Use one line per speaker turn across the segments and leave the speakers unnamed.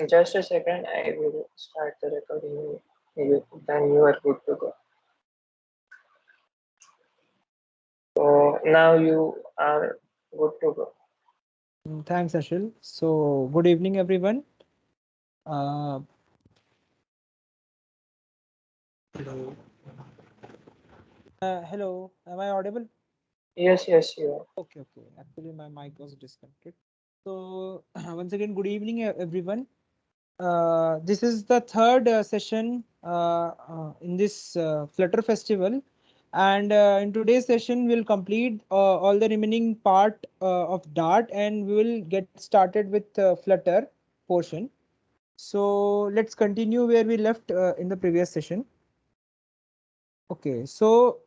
Just a second, I will start the recording. Then you are good to go. So now you are good to go.
Thanks, Ashil. So, good evening, everyone. Uh, hello. Hello. Am I audible?
Yes, yes, you are.
Okay, okay. Actually, my mic was disconnected. So, once again, good evening, everyone. This is the third session in this Flutter Festival. And in today's session, we'll complete all the remaining part of Dart and we will get started with Flutter portion. So let's continue where we left in the previous session. Okay, so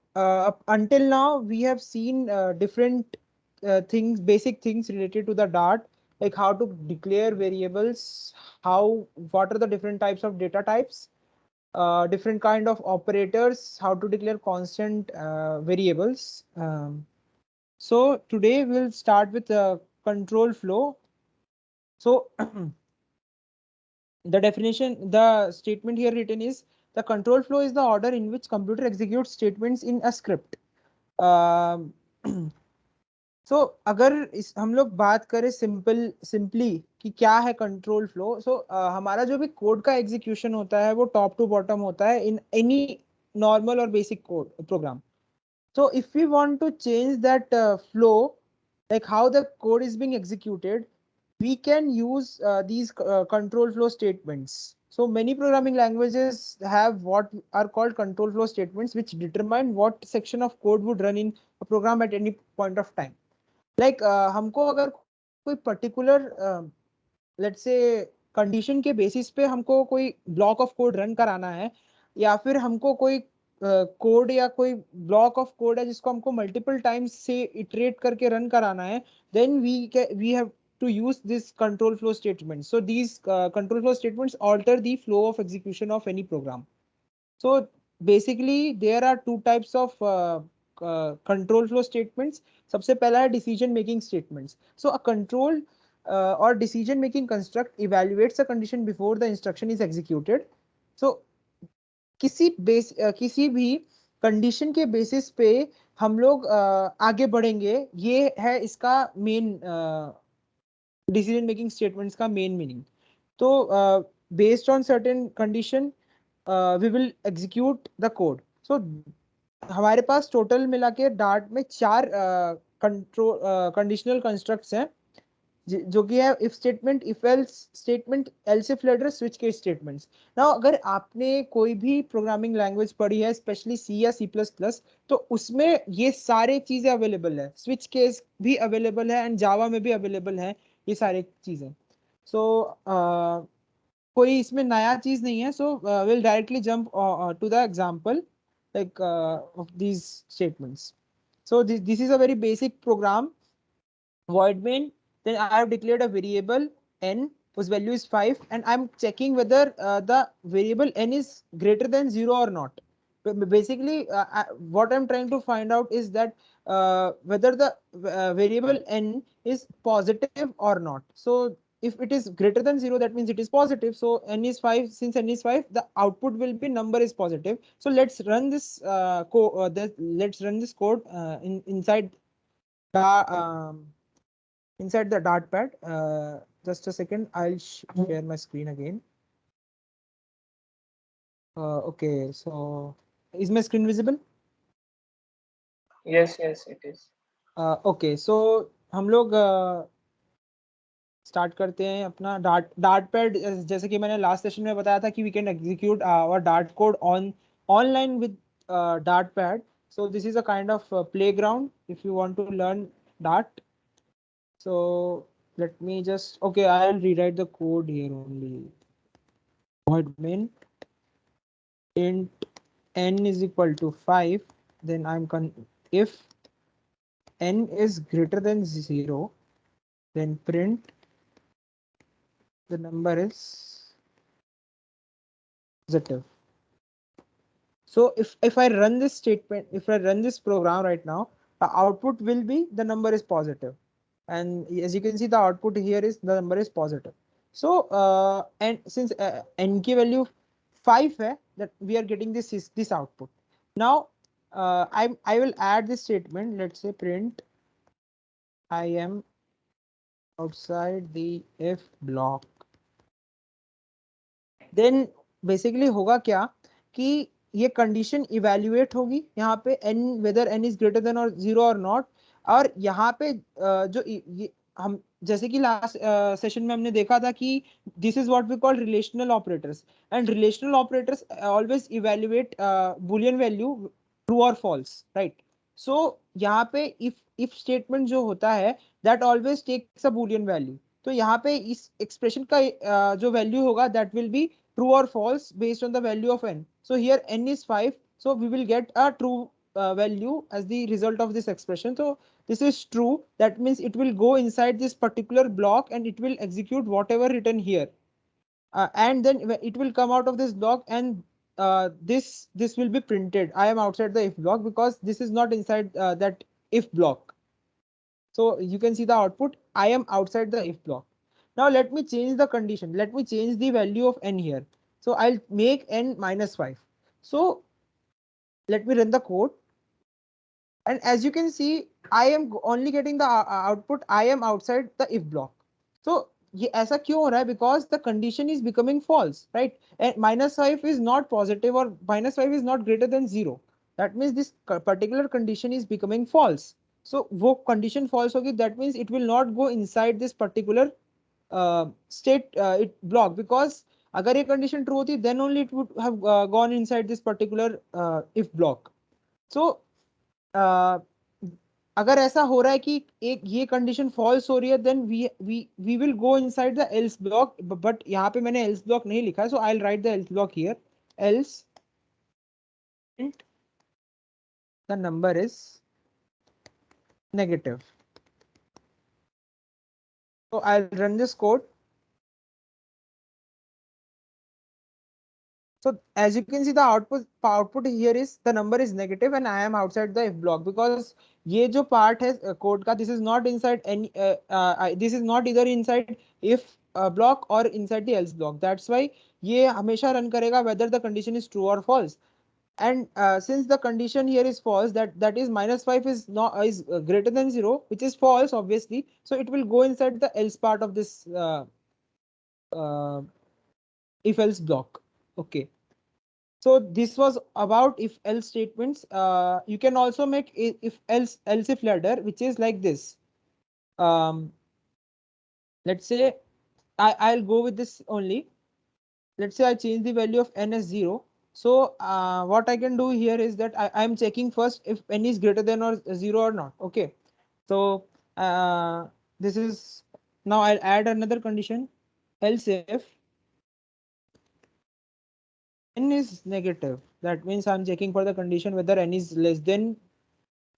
until now we have seen different things, basic things related to the Dart, like how to declare variables, what are the different types of data types, different kind of operators, how to declare constant variables. So today we'll start with control flow. So the definition, the statement here written is the control flow is the order in which computer executes statements in a script. Um, so अगर हम लोग बात करें simply कि क्या है control flow, सो हमारा जो भी कोड का एग्जीक्यूशन होता है वो टॉप टू बॉटम होता है इन एनी नॉर्मल और basic code program. So if we want to change that flow, like how the code is being executed, we can use these control flow statements. So many programming languages have what are called control flow statements, which determine what section of code would run in a program at any point of time. Like हमको अगर कोई particular let's say condition के basis पे हमको कोई block of code run कराना है, या फिर हमको कोई कोड या कोई ब्लॉक ऑफ कोड है जिसको हमको मल्टीपल टाइम्स से इटरेट करके रन कराना है, then we have to use this control flow statement. So these control flow statements alter the flow of execution of any program. So basically there are two types of control flow statements. सबसे पहला है decision making statements. So a control or decision making construct evaluates a condition before the instruction is executed. So किसी भी condition के basis पे हम लोग आगे बढ़ेंगे, ये है इसका मेन डिसीजन मेकिंग स्टेटमेंट्स का मेन मीनिंग. तो based on certain condition we will execute the code. So हमारे पास टोटल मिला के डार्ट में चार कंट्रोल कंडीशनल कंस्ट्रक्ट्स हैं, जो कि है if statement, if else statement, else if ladder, switch case statements. Now अगर आपने कोई भी प्रोग्रामिंग लैंग्वेज पढ़ी है, स्पेशली सी या सी प्लस प्लस, तो उसमें ये सारे चीजें अवेलेबल है. स्विच केस भी अवेलेबल है एंड जावा में भी अवेलेबल है ये सारी चीजें. सो कोई इसमें नया चीज नहीं है. So will directly jump to the example like of these statements. So this is a very basic program. Void main, then I have declared a variable n whose value is 5, and I'm checking whether the variable n is greater than 0 or not. Basically what I'm trying to find out is that whether the variable n is positive or not. So if it is greater than 0, that means it is positive. So n is 5. Since n is 5, the output will be number is positive. So let's run this let's run this code inside the inside the dart pad. Just a second, I'll share my screen again. Okay, so is my screen visible?
Yes, yes, it is.
Okay, so हम लोग start करते हैं अपना dart dart pad. जैसे कि मैंने last session में बताया था कि we can execute our Dart code on online with Dart pad. So this is a kind of playground if you want to learn Dart. So let me just, okay, I'll rewrite the code here only. Void main int n is equal to 5, then if n is greater than 0, then print the number is positive. So if I run this statement, if I run this program right now, the output will be the number is positive. And as you can see, the output here is the number is positive. So and since n की value 5 है, that we are getting this output. Now I will add this statement. Let's say print I am outside the if block. Then basically होगा क्या कि ये condition evaluate होगी यहाँ पे n whether n is greater than और 0 और not. और यहाँ पे जो ये हम जैसे कि लास्ट सेशन में हमने देखा था कि this is what we call relational operators, and relational operators always evaluate boolean value true और फॉल्स, राइट. सो यहाँ पे इफ स्टेटमेंट जो होता है that always takes a boolean value. तो यहाँ पे इस एक्सप्रेशन का जो वैल्यू होगा that will be true or false based on the value of n. So here n is 5, so we will get a true value as the result of this expression. So this is true, that means it will go inside this particular block and it will execute whatever written here, and then it will come out of this block, and this will be printed. I am outside the if block because this is not inside that if block. So you can see the output, I am outside the if block. Now let me change the condition. Let me change the value of n here. So I'll make n minus 5. So let me run the code. And as you can see, I am only getting the output, I am outside the if block. So ये ऐसा क्यों हो रहा है? Because the condition is becoming false, right? And minus 5 is not positive, or minus 5 is not greater than 0. That means this particular condition is becoming false. So वो condition false होगी, that means it will not go inside this particular state it block, because अगर ये condition true होती then only it would have gone inside this particular if block. So अगर ऐसा हो रहा है कि एक ये कंडीशन फॉल्स हो रही है, then we will go inside the else block. But यहाँ पे मैंने एल्स ब्लॉक नहीं लिखा है, so I will write the else block here. Else the number is negative. So I'll run this code. So as you can see, the output here is the number is negative and I am outside the if block, because ये जो part है code का, this is not inside any this is not either inside if block or inside the else block. That's why ये हमेशा run करेगा whether the condition is true or false. And since the condition here is false, that is minus 5 is not is greater than 0, which is false obviously, so it will go inside the else part of this uh, if else block. Okay. So this was about if else statements. You can also make if else if ladder, which is like this. Let's say I'll go with this only. Let's say I change the value of n as 0. So what I can do here is that I am checking first if n is greater than or 0 or not. Okay. So this is, now I'll add another condition, else if n is negative. That means I'm checking for the condition whether n is less than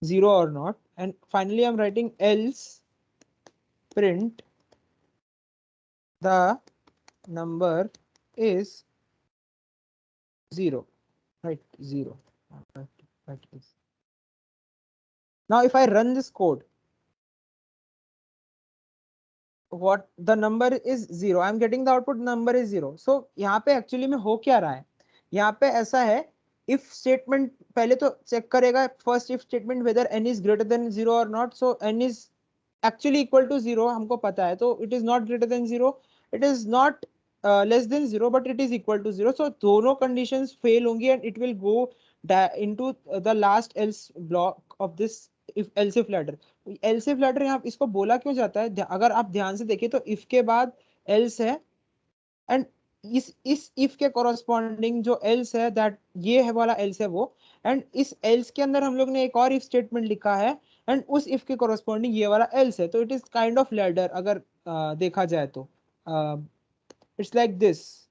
0 or not. And finally, I'm writing else print the number is 0, right? 0. Now, if I run this code, what the number is 0. I'm getting the output number is 0. So यहाँ पे actually में हो क्या रहा है? यहाँ पे ऐसा है, if statement पहले तो check करेगा first if statement whether n is greater than 0 or not. So n is actually equal to 0, हमको पता है, तो it is not greater than 0, it is not less than 0, but it is equal to 0. So दोनों conditions fail होंगी and it will go into the last else block of this if else if ladder. else if ladder यहाँ इसको बोला क्यों जाता है? अगर आप ध्यान से देखिए तो if के बाद else है, एंड इस if के corresponding जो else है, that ये है वाला else है वो, एंड इस else के अंदर हम लोग ने एक और if statement लिखा है, एंड उस if के corresponding ये वाला else है. तो it is kind of ladder अगर देखा जाए तो it's like this.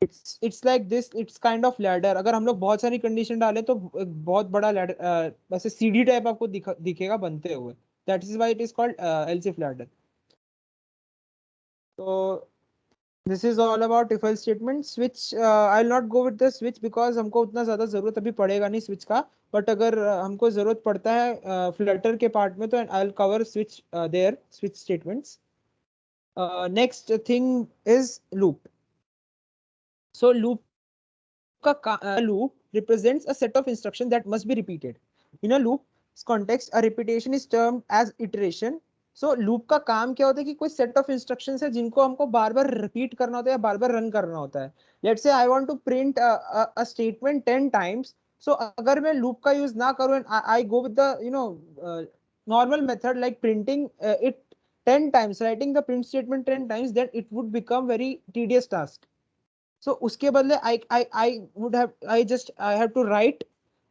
It's like this, it's kind of ladder. अगर हम लोग बहुत सारी कंडीशन डालें तो एक बहुत बड़ा लैडर वैसे सीढ़ी टाइप आपको दिखेगा बनते हुए. That is why it is called else if ladder. तो This is all about if else statement. Switch, I'll not go with the switch because हमको उतना ज्यादा जरूरत अभी पड़ेगा नहीं switch का. बट अगर हमको जरूरत पड़ता है फ्लटर के पार्ट में तो I'll cover switch there, switch statements. Next thing is loop. So loop loop represents a set of instructions that must be repeated. In a loop's context, a repetition is termed as iteration. So loop का काम क्या होता है कि कोई set of instructions है जिनको हमको बार बार repeat करना होता है या बार बार run करना होता है. Let's say I want to print a statement 10 times. So अगर मैं loop का use ना करूँ and I go with the normal method like printing it 10 times, writing the print statement 10 times, then it would become very tedious task. So उसके बदले I have to write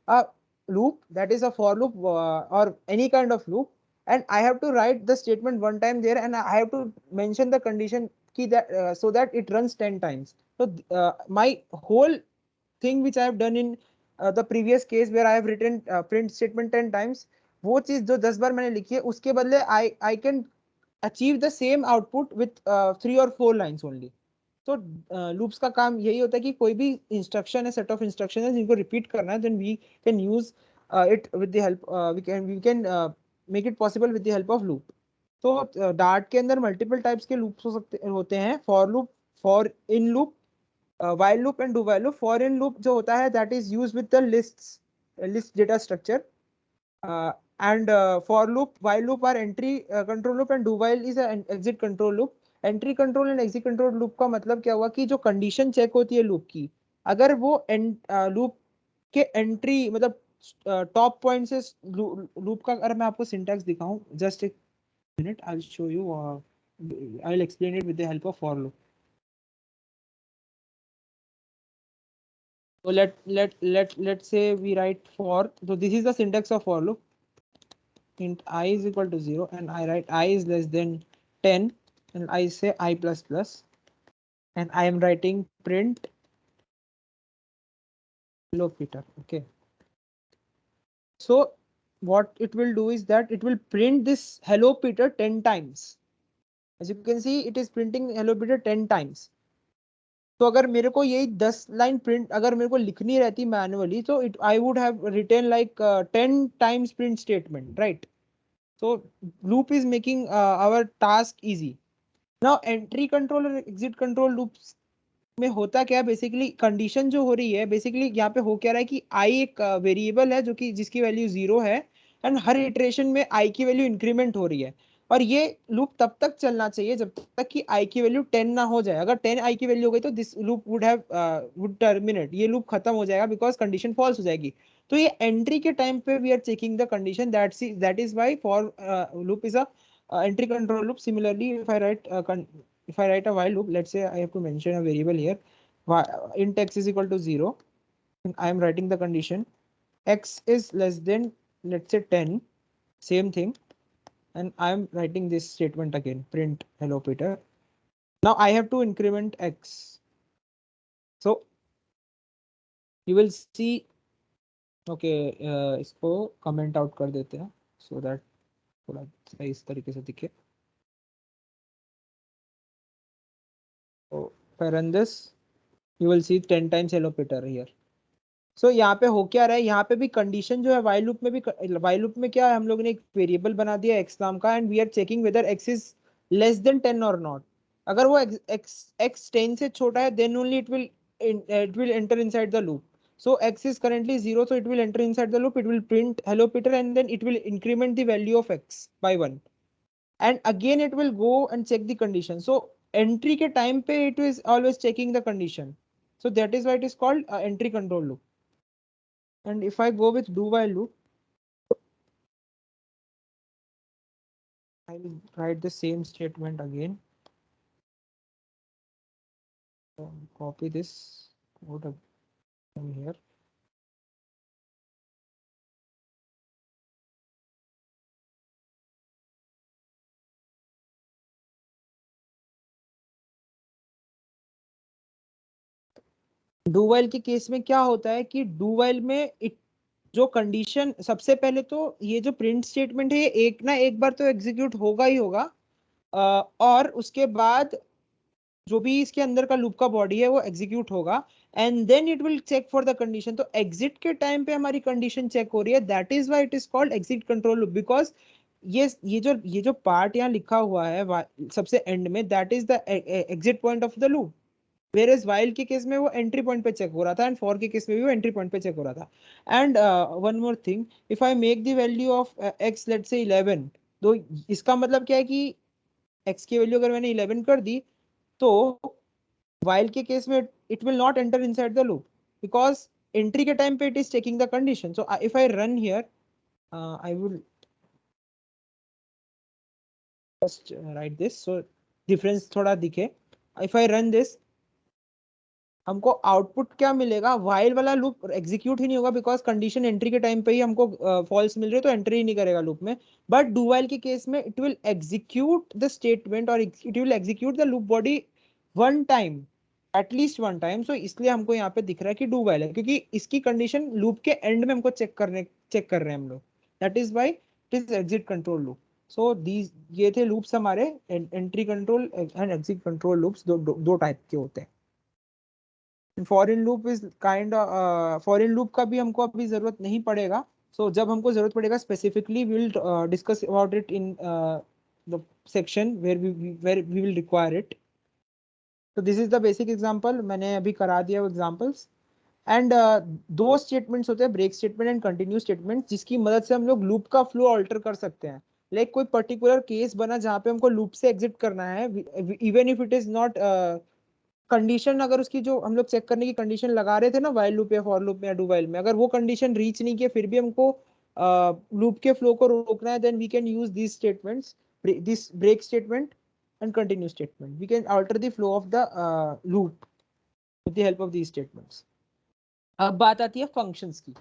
a loop that is a for loop or any kind of loop, and I have to write the statement one time there, and I have to mention the condition key that so that it runs 10 times. So my whole thing which I have done in the previous case where I have written print statement 10 times, वो चीज जो 10 बार मैंने लिखी है उसके बदले I can achieve the same output with 3 or 4 lines only. तो loops का काम यही होता है कि कोई भी इंस्ट्रक्शन है, सेट ऑफ इंस्ट्रक्शन है जिनको रिपीट करना है, then we can use it with the help, we can make it possible with the help of loop. तो डार्ट के अंदर मल्टीपल टाइप्स के लूप्स होते हैं. For loop, for in loop, while loop and do while loop. For in loop जो होता है that is used with the list data structure, and for loop, while loop are entry control loop, and do while is an exit control loop. Entry control and exit control loop का मतलब क्या हुआ कि जो condition check होती है loop की, अगर वो लूप के एंट्री मतलब टॉप पॉइंट से लूप का, अगर मैं आपको सिंटैक्स दिखाऊं, जस्ट एक minute, I will show you, I will explain it with the help of for loop. So let's say we write for, so this is the syntax of for loop. Int I is equal to 0 and I write I is less than 10 and I say I plus plus, and I am writing print hello Peter. Okay. So what it will do is that it will print this hello Peter 10 times. As you can see, it is printing hello Peter 10 times. तो अगर मेरे को यही 10 line print अगर मेरे को लिखनी रहती मैनुअली तो it I would have written like 10 times print statement, right? So loop is making our task easy. Now entry control और exit control loops में होता क्या है, बेसिकली कंडीशन जो हो रही है, बेसिकली यहाँ पे हो क्या रहा है कि i एक वेरिएबल है जो कि जिसकी वैल्यू 0 है, एंड हर इटरेशन में i की वैल्यू इंक्रीमेंट हो रही है. और ये लूप तब तक चलना चाहिए जब तक कि i की वैल्यू 10 ना हो जाए. अगर 10 i की वैल्यू हो गई तो दिस लूप वुड टर्मिनेट, ये लूप खत्म हो जाएगा बिकॉज कंडीशन फॉल्स हो जाएगी. तो ये एंट्री के टाइम पे we are checking the condition, that is why for loop is a entry control loop. Similarly, if I write a while loop, let's say I have to mention a variable here, int x is equal to 0, and I am writing the condition x is less than, let's say 10, same thing, and I am writing this statement again, print hello Peter. Now I have to increment x, so you will see. Okay, इसको comment out कर देते हैं so that थोड़ा सही इस तरीके से दिखे. So if I run this, you will see 10 times hello Peter here. So यहाँ पे हो क्या रहा है, यहाँ पे भी कंडीशन जो है while loop में भी, while loop में क्या है, हम लोग ने एक वेरिएबल बना दिया x नाम का, and we are checking whether x is less than 10 और नॉट. अगर वो x 10 से छोटा है then only it will enter inside the loop. So x is currently 0, so it will enter inside the loop, it will print hello Peter, and then it will increment the value of x by 1, and again it will go and check the condition. So entry के time पे it is always checking the condition. So that is why it is called entry control loop. And if I go with do while loop, I will write the same statement again. So copy this code from here. Do while के case में क्या होता है कि do while में जो condition, सबसे पहले तो ये जो प्रिंट स्टेटमेंट है एक ना एक बार तो एग्जीक्यूट होगा ही होगा, और उसके बाद जो भी इसके अंदर का लूप का बॉडी है वो एग्जीक्यूट होगा and then it will check for the condition. तो एग्जिट के टाइम पे हमारी कंडीशन चेक हो रही है, that is why it is called exit control loop, because ये जो पार्ट यहाँ लिखा हुआ है सबसे एंड में, that is the exit point of the loop. Whereas while के केस में वो एंट्री पॉइंट पे चेक हो रहा था एंड फॉर के केस में भी वो एंट्री पॉइंट पे चेक हो रहा था। And one more thing, if I make the value of x let's say 11, तो इसका मतलब क्या है कि x की वैल्यू अगर मैंने 11 कर दी तो while के केस में it will not enter inside the loop because entry के टाइम पे it is checking the condition. So if I run here, I will just write this so difference थोड़ा दिखे. If I run this, हमको output क्या मिलेगा, while वाला loop execute ही नहीं होगा बिकॉज कंडीशन एंट्री के टाइम पे ही हमको फॉल्स मिल रही है, तो एंट्री ही नहीं करेगा लूप में। बट डू वाइल के केस में it will execute the statement और it will execute the loop body one time, at least one time. So इसलिए हमको यहाँ पे दिख रहा है कि डू वाइल है, क्योंकि इसकी कंडीशन लूप के एंड में हमको चेक कर रहे हैं हम लोग, that is why it is exit control loop. So these ये थे लूप्स हमारे, entry control and exit control loops दो टाइप के होते हैं। Foreign loop is kind, foreign loop का भी हमको अभी जरूरत नहीं पड़ेगा। सो जब हमको जरूरत पड़ेगा specifically we will discuss about it in the section where we will require it. तो this is the basic example, मैंने अभी करा दिया वो एग्जांपल्स। एंड दो स्टेटमेंट्स होते हैं, break statement and continue statement, जिसकी मदद से हम लोग लूप का फ्लो ऑल्टर कर सकते हैं। लाइक कोई पर्टिकुलर केस बना जहाँ पे हमको लूप से एग्जिट करना है, even if it is not condition, अगर उसकी जो हम लोग चेक करने की कंडीशन लगा रहे थे ना वाइल लूप या फॉर लूप में या डू वाइल में, अगर वो कंडीशन रीच नहीं किया फिर भी हमको लूप के फ्लो को रोकना है, then we can use this statements, this break statement and continue statement. We can alter the flow of the loop with the help of these statements. अब बात आती है फंक्शंस की।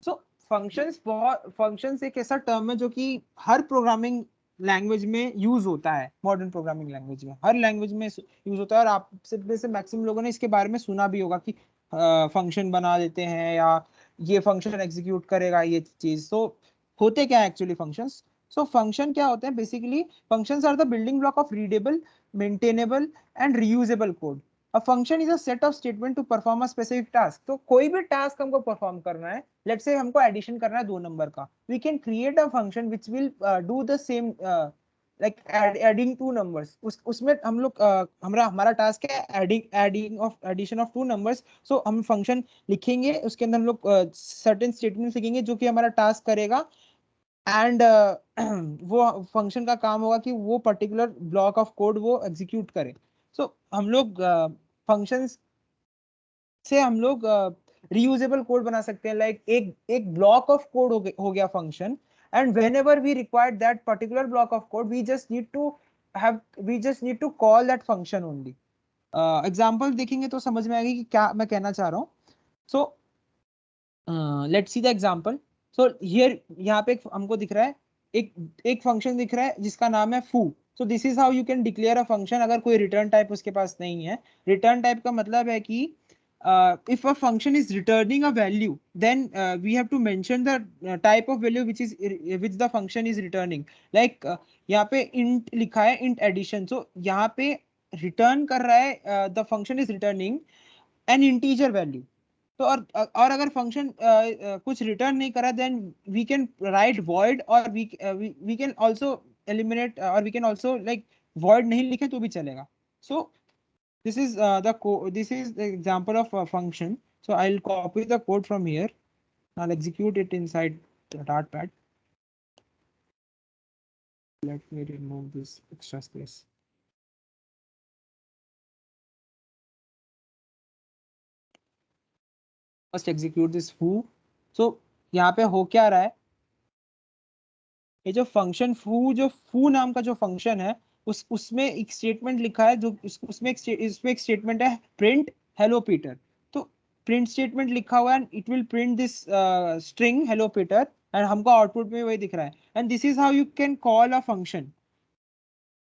सो फंक्शंस एक ऐसा टर्म है जो कि हर प्रोग्रामिंग लैंग्वेज में यूज होता है, मॉडर्न प्रोग्रामिंग लैंग्वेज में हर लैंग्वेज में यूज होता है। और आप से मैक्सिमम लोगों ने इसके बारे में सुना भी होगा कि फंक्शन बना देते हैं या ये फंक्शन एग्जीक्यूट करेगा ये चीज। तो होते क्या है एक्चुअली फंक्शंस? सो फंक्शन क्या होते हैं basically? Functions are the building block of readable, maintainable and reusable code. A function is a set of statement to perform a specific task. तो कोई भी टास्क हमको परफॉर्म करना है, लेट्स से हमको एडिशन करना है 2 नंबर का, we can create a function which will do the same, like adding 2 numbers. उसमें हम लोग हमारा टास्क है adding of addition of 2 numbers. So हम फंक्शन लिखेंगे, उसके अंदर हम लोग सर्टेन स्टेटमेंट लिखेंगे जो कि हमारा टास्क करेगा। एंड वो फंक्शन का काम होगा कि वो पर्टिकुलर ब्लॉक ऑफ कोड वो एग्जीक्यूट करे। सो हम लोग फंक्शंस से हम लोग रीयूजेबल कोड बना सकते हैं। लाइक एक ब्लॉक ऑफ कोड हो गया function, and whenever we required that particular block of code, we just need to call that function only. Example देखेंगे तो समझ में आएगा कि क्या मैं कहना चाह रहा हूँ। So let's see the example. So here यहाँ पे हमको दिख रहा है एक एक फंक्शन दिख रहा है जिसका नाम है foo। So this is how you can declare a function अगर कोई रिटर्न टाइप उसके पास नहीं है। रिटर्न टाइप का मतलब है कि if a function is returning a value, then we have to mention the type of value which the function is returning. Like यहाँ पे int लिखा है, int addition। so यहाँ पे return कर रहा है, the function is returning an integer value। तो और अगर फंक्शन कुछ रिटर्न नहीं करा, then we can write void, और वी कैन आल्सो एलिमिनेट, और we can also like void नहीं लिखे तो भी चलेगा। सो this is the example of a function. So I'll copy the code from here, I'll execute it inside the Dartpad. Let me remove this extra space. First execute this foo। so यहाँ पे हो क्या रहा है, ये जो function जो foo नाम का जो फंक्शन है, उसमें एक स्टेटमेंट लिखा है, जो इसमें एक स्टेटमेंट है प्रिंट हेलो पीटर। तो प्रिंट स्टेटमेंट लिखा हुआ है, it will print this string hello Peter, and हमको आउटपुट में वही दिख रहा है। And this is how you can call a function,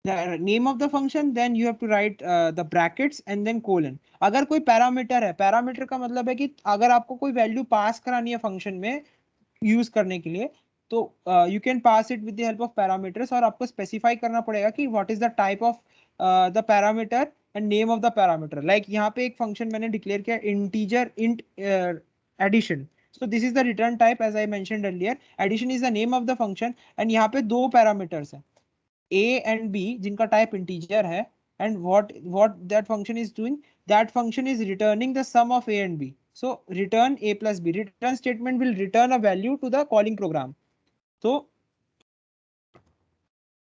the name of the function, then you have to write the brackets and then colon। अगर कोई parameter है, parameter का मतलब है कि अगर आपको कोई वैल्यू पास करानी है फंक्शन में यूज करने के लिए, तो you can pass it with the help of parameters, और आपको स्पेसिफाई करना पड़ेगा कि what is the type of the parameter and name of the parameter. Like यहाँ पे एक फंक्शन मैंने डिक्लेयर किया integer int addition. So this is the return type as I mentioned earlier. Addition is the name of the function and यहाँ पे दो parameters हैं a and b जिनका type integer है and what that function is doing, that function is returning the sum of a and b. So return a plus b. Return statement will return a value to the calling program. So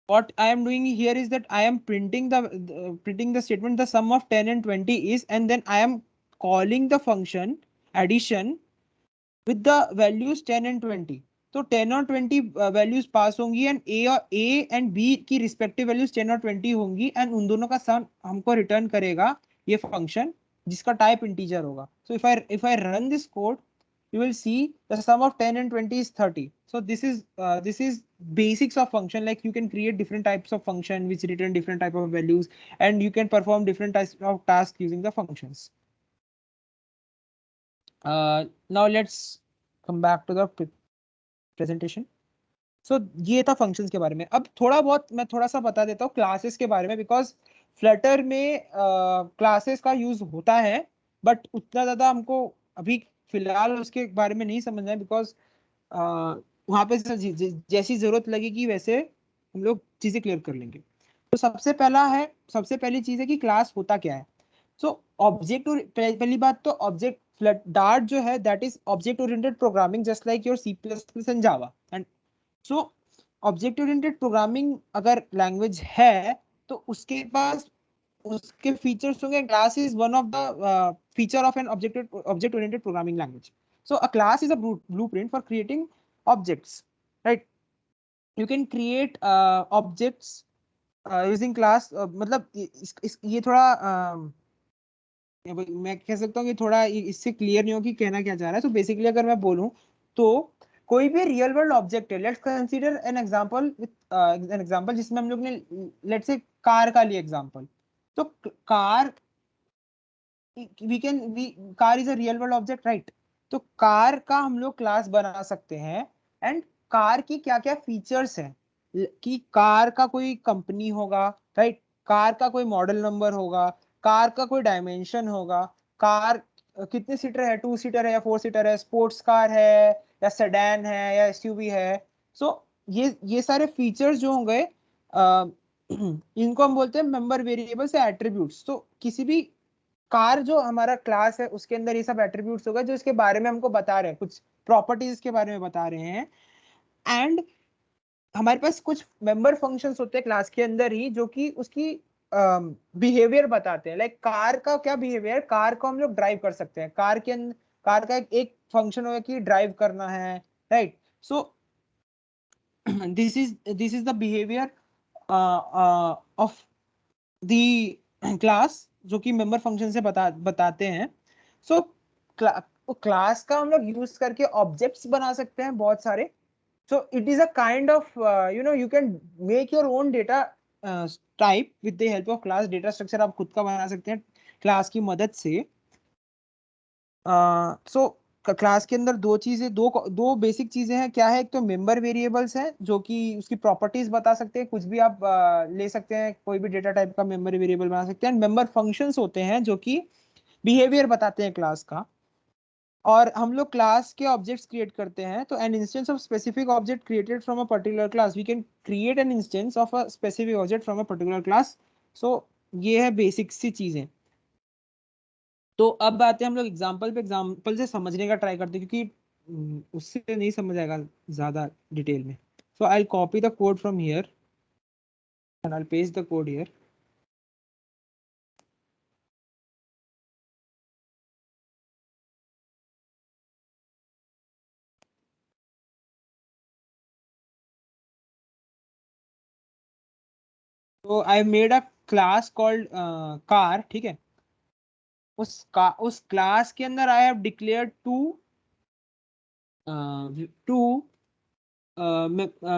what I am doing here is that I am printing the statement the sum of 10 and 20 is, and then I am calling the function addition with the values 10 and 20. तो 10 और 20 values pass होंगी and A and B की respective values 10 और 20 होंगी and उन दोनों का सम हमको रिटर्न करेगा ये फंक्शन जिसका टाइप इंटीजर होगा. So if I run this code you will see the sum of 10 and 20 is 30. So this is basics of function. Like you can create different types of function which return different type of values and you can perform different types of tasks using the functions. Now let's come back to the presentation. So ये था functions के बारे में. अब थोड़ा बहुत मैं थोड़ा सा बता देता हूँ classes के बारे में because Flutter में classes का use होता है but उतना ज़्यादा हमको अभी फिलहाल उसके बारे में नहीं समझना है बिकॉज वहां पे जैसी जरूरत लगेगी वैसे हम लोग चीजें क्लियर कर लेंगे. तो सबसे पहली चीज है कि क्लास होता क्या है. सो ऑब्जेक्ट पहली बात तो ऑब्जेक्ट डार्ट जो है that is object oriented programming just like your C plus plus and Java. And so object oriented programming अगर लैंग्वेज है तो उसके पास उसके फीचर्स होंगे. Class is one of the feature of an object oriented programming language. So a class is a blueprint for creating objects, right. You can create objects using class. मतलब ये थोड़ा मैं कह सकता हूँ कि थोड़ा इससे क्लियर नहीं हो कि कहना क्या चाह रहा है. तो बेसिकली अगर मैं बोलूँ तो कोई भी रियल वर्ल्ड ऑब्जेक्ट है. लेट्स कंसीडर एन एग्जांपल जिसमें हम लोग ने लेट्स से कार का लिया एग्जांपल. तो car car is a real world object, right. तो कार का हम लोग क्लास बना सकते हैं एंड कार की क्या क्या फीचर्स हैं कि कार का कोई कंपनी होगा, राइट. कार का कोई मॉडल नंबर होगा, कार का कोई डायमेंशन होगा, कार कितने सीटर है, 2 सीटर है या 4 सीटर है, स्पोर्ट्स कार है या सेडान है या एसयूवी है. सो ये सारे फीचर्स जो होंगे इनको हम बोलते हैं मेंबर वेरिएबल्स या एट्रीब्यूट्स. तो किसी भी कार जो हमारा क्लास है उसके अंदर ये सब एट्रीब्यूट्स होगा जो इसके बारे में हमको बता रहे हैं, कुछ प्रॉपर्टीज के बारे में बता रहे हैं. एंड हमारे पास कुछ मेंबर फंक्शंस होते हैं क्लास के अंदर ही जो कि उसकी बिहेवियर बताते हैं. लाइक कार का क्या बिहेवियर, कार को हम लोग ड्राइव कर सकते हैं. कार के अंदर कार का एक फंक्शन होगा कि ड्राइव करना है, right. So this is the behaviour of the class जो कि मेंबर फंक्शन से बताते हैं. सो क्लास का हम लोग यूज करके ऑब्जेक्ट्स बना सकते हैं बहुत सारे. So it is a kind of you can make your own data type with the help of class. Data structure आप खुद का बना सकते हैं क्लास की मदद से. सो क्लास के अंदर दो बेसिक चीजें हैं. क्या है, एक तो मेंबर वेरिएबल्स हैं जो कि उसकी प्रॉपर्टीज बता सकते हैं. कुछ भी आप ले सकते हैं, कोई भी डेटा टाइप का मेंबर वेरिएबल बना सकते हैं. मेंबर फंक्शंस होते हैं जो कि बिहेवियर बताते हैं क्लास का. और हम लोग क्लास के ऑब्जेक्ट्स क्रिएट करते हैं. तो an instance of specific object created from a particular class, we can create an instance of a specific object from a particular class. So ये है बेसिक सी चीजें. तो अब आते हैं हम लोग एग्जाम्पल से समझने का ट्राई करते हैं क्योंकि उससे नहीं समझ आएगा ज्यादा डिटेल में. So I copy the code from here and I paste the code here. तो I made a class called car, ठीक है. उस क्लास के अंदर I have declared two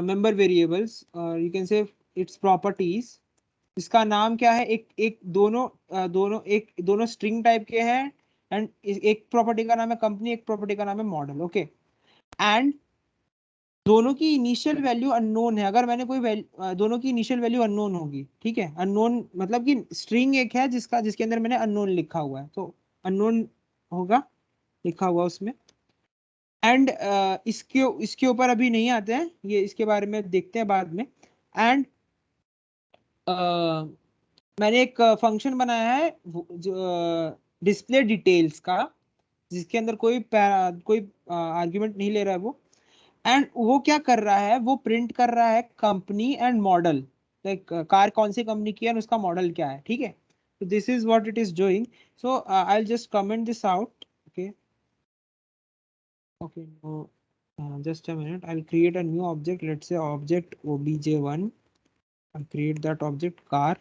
member variables, you can say its properties. इसका नाम क्या है, एक दोनों स्ट्रिंग टाइप के हैं एंड एक प्रॉपर्टी का नाम है कंपनी, एक प्रॉपर्टी का नाम है मॉडल, ओके. एंड दोनों की इनिशियल वैल्यू अननोन है, अगर मैंने कोई दोनों की इनिशियल वैल्यू अननोन होगी, ठीक है, अननोन मतलब कि स्ट्रिंग एक है जिसके अंदर मैंने अननोन लिखा हुआ है, तो अननोन होगा लिखा हुआ उसमें। एंड इसके इसके ऊपर अभी नहीं आते हैं, ये इसके बारे में देखते हैं बाद में। एंड मैंने एक फंक्शन बनाया है जो डिस्प्ले डिटेल्स का, जिसके अंदर कोई आर्ग्यूमेंट नहीं ले रहा है वो। एंड वो क्या कर रहा है, वो प्रिंट कर रहा है company and model, like car कौन सी कंपनी की है और उसका मॉडल क्या है, ठीक है। तो this is what it is doing. So I will just comment this out. Okay okay, no just a minute, I'll create a new object, let's say object obj1, I'll create that object car.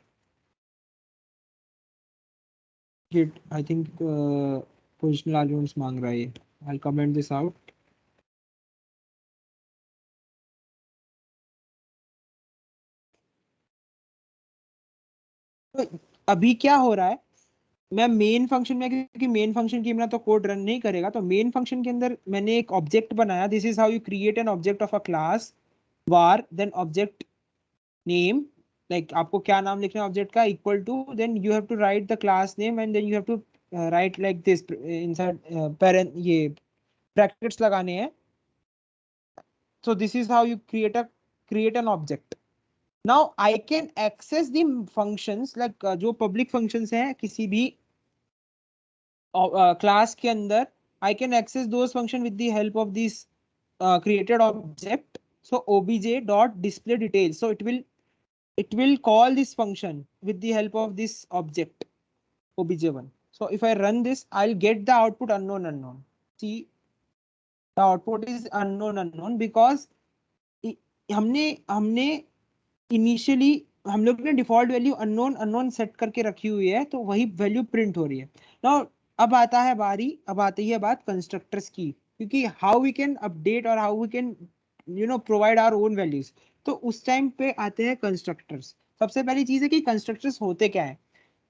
Git, I think positional arguments मांग रहा है ये, I'll comment this out. तो अभी क्या हो रहा है, मैं मेन फंक्शन में, क्योंकि मेन फंक्शन की बिना तो कोड रन नहीं करेगा, तो मेन फंक्शन के अंदर मैंने एक ऑब्जेक्ट बनाया। This is how you create an object of a class var, then object name, like आपको क्या नाम लिखना है ऑब्जेक्ट का, equal to, then you have to write the class name and then you have to write like this inside parent, ये brackets लगाने हैं। so this is how you create an object. now I can access the functions like जो public functions हैं किसी भी class के अंदर, I can access those function with the help of this created object. So obj dot display details, so it will call this function with the help of this object obj1. so if I run this, I'll get the output unknown. See, the output is unknown because हमने हमने initially हम लोग ने default value unknown set करके रखी हुई है, तो वही वैल्यू प्रिंट हो रही है। नाउ अब आती है बात कंस्ट्रक्टर्स की, क्योंकि हाउ वी कैन अपडेट और how we can provide our own values. तो उस टाइम पे आते हैं कंस्ट्रक्टर्स। सबसे पहली चीज है कि कंस्ट्रक्टर्स होते क्या है।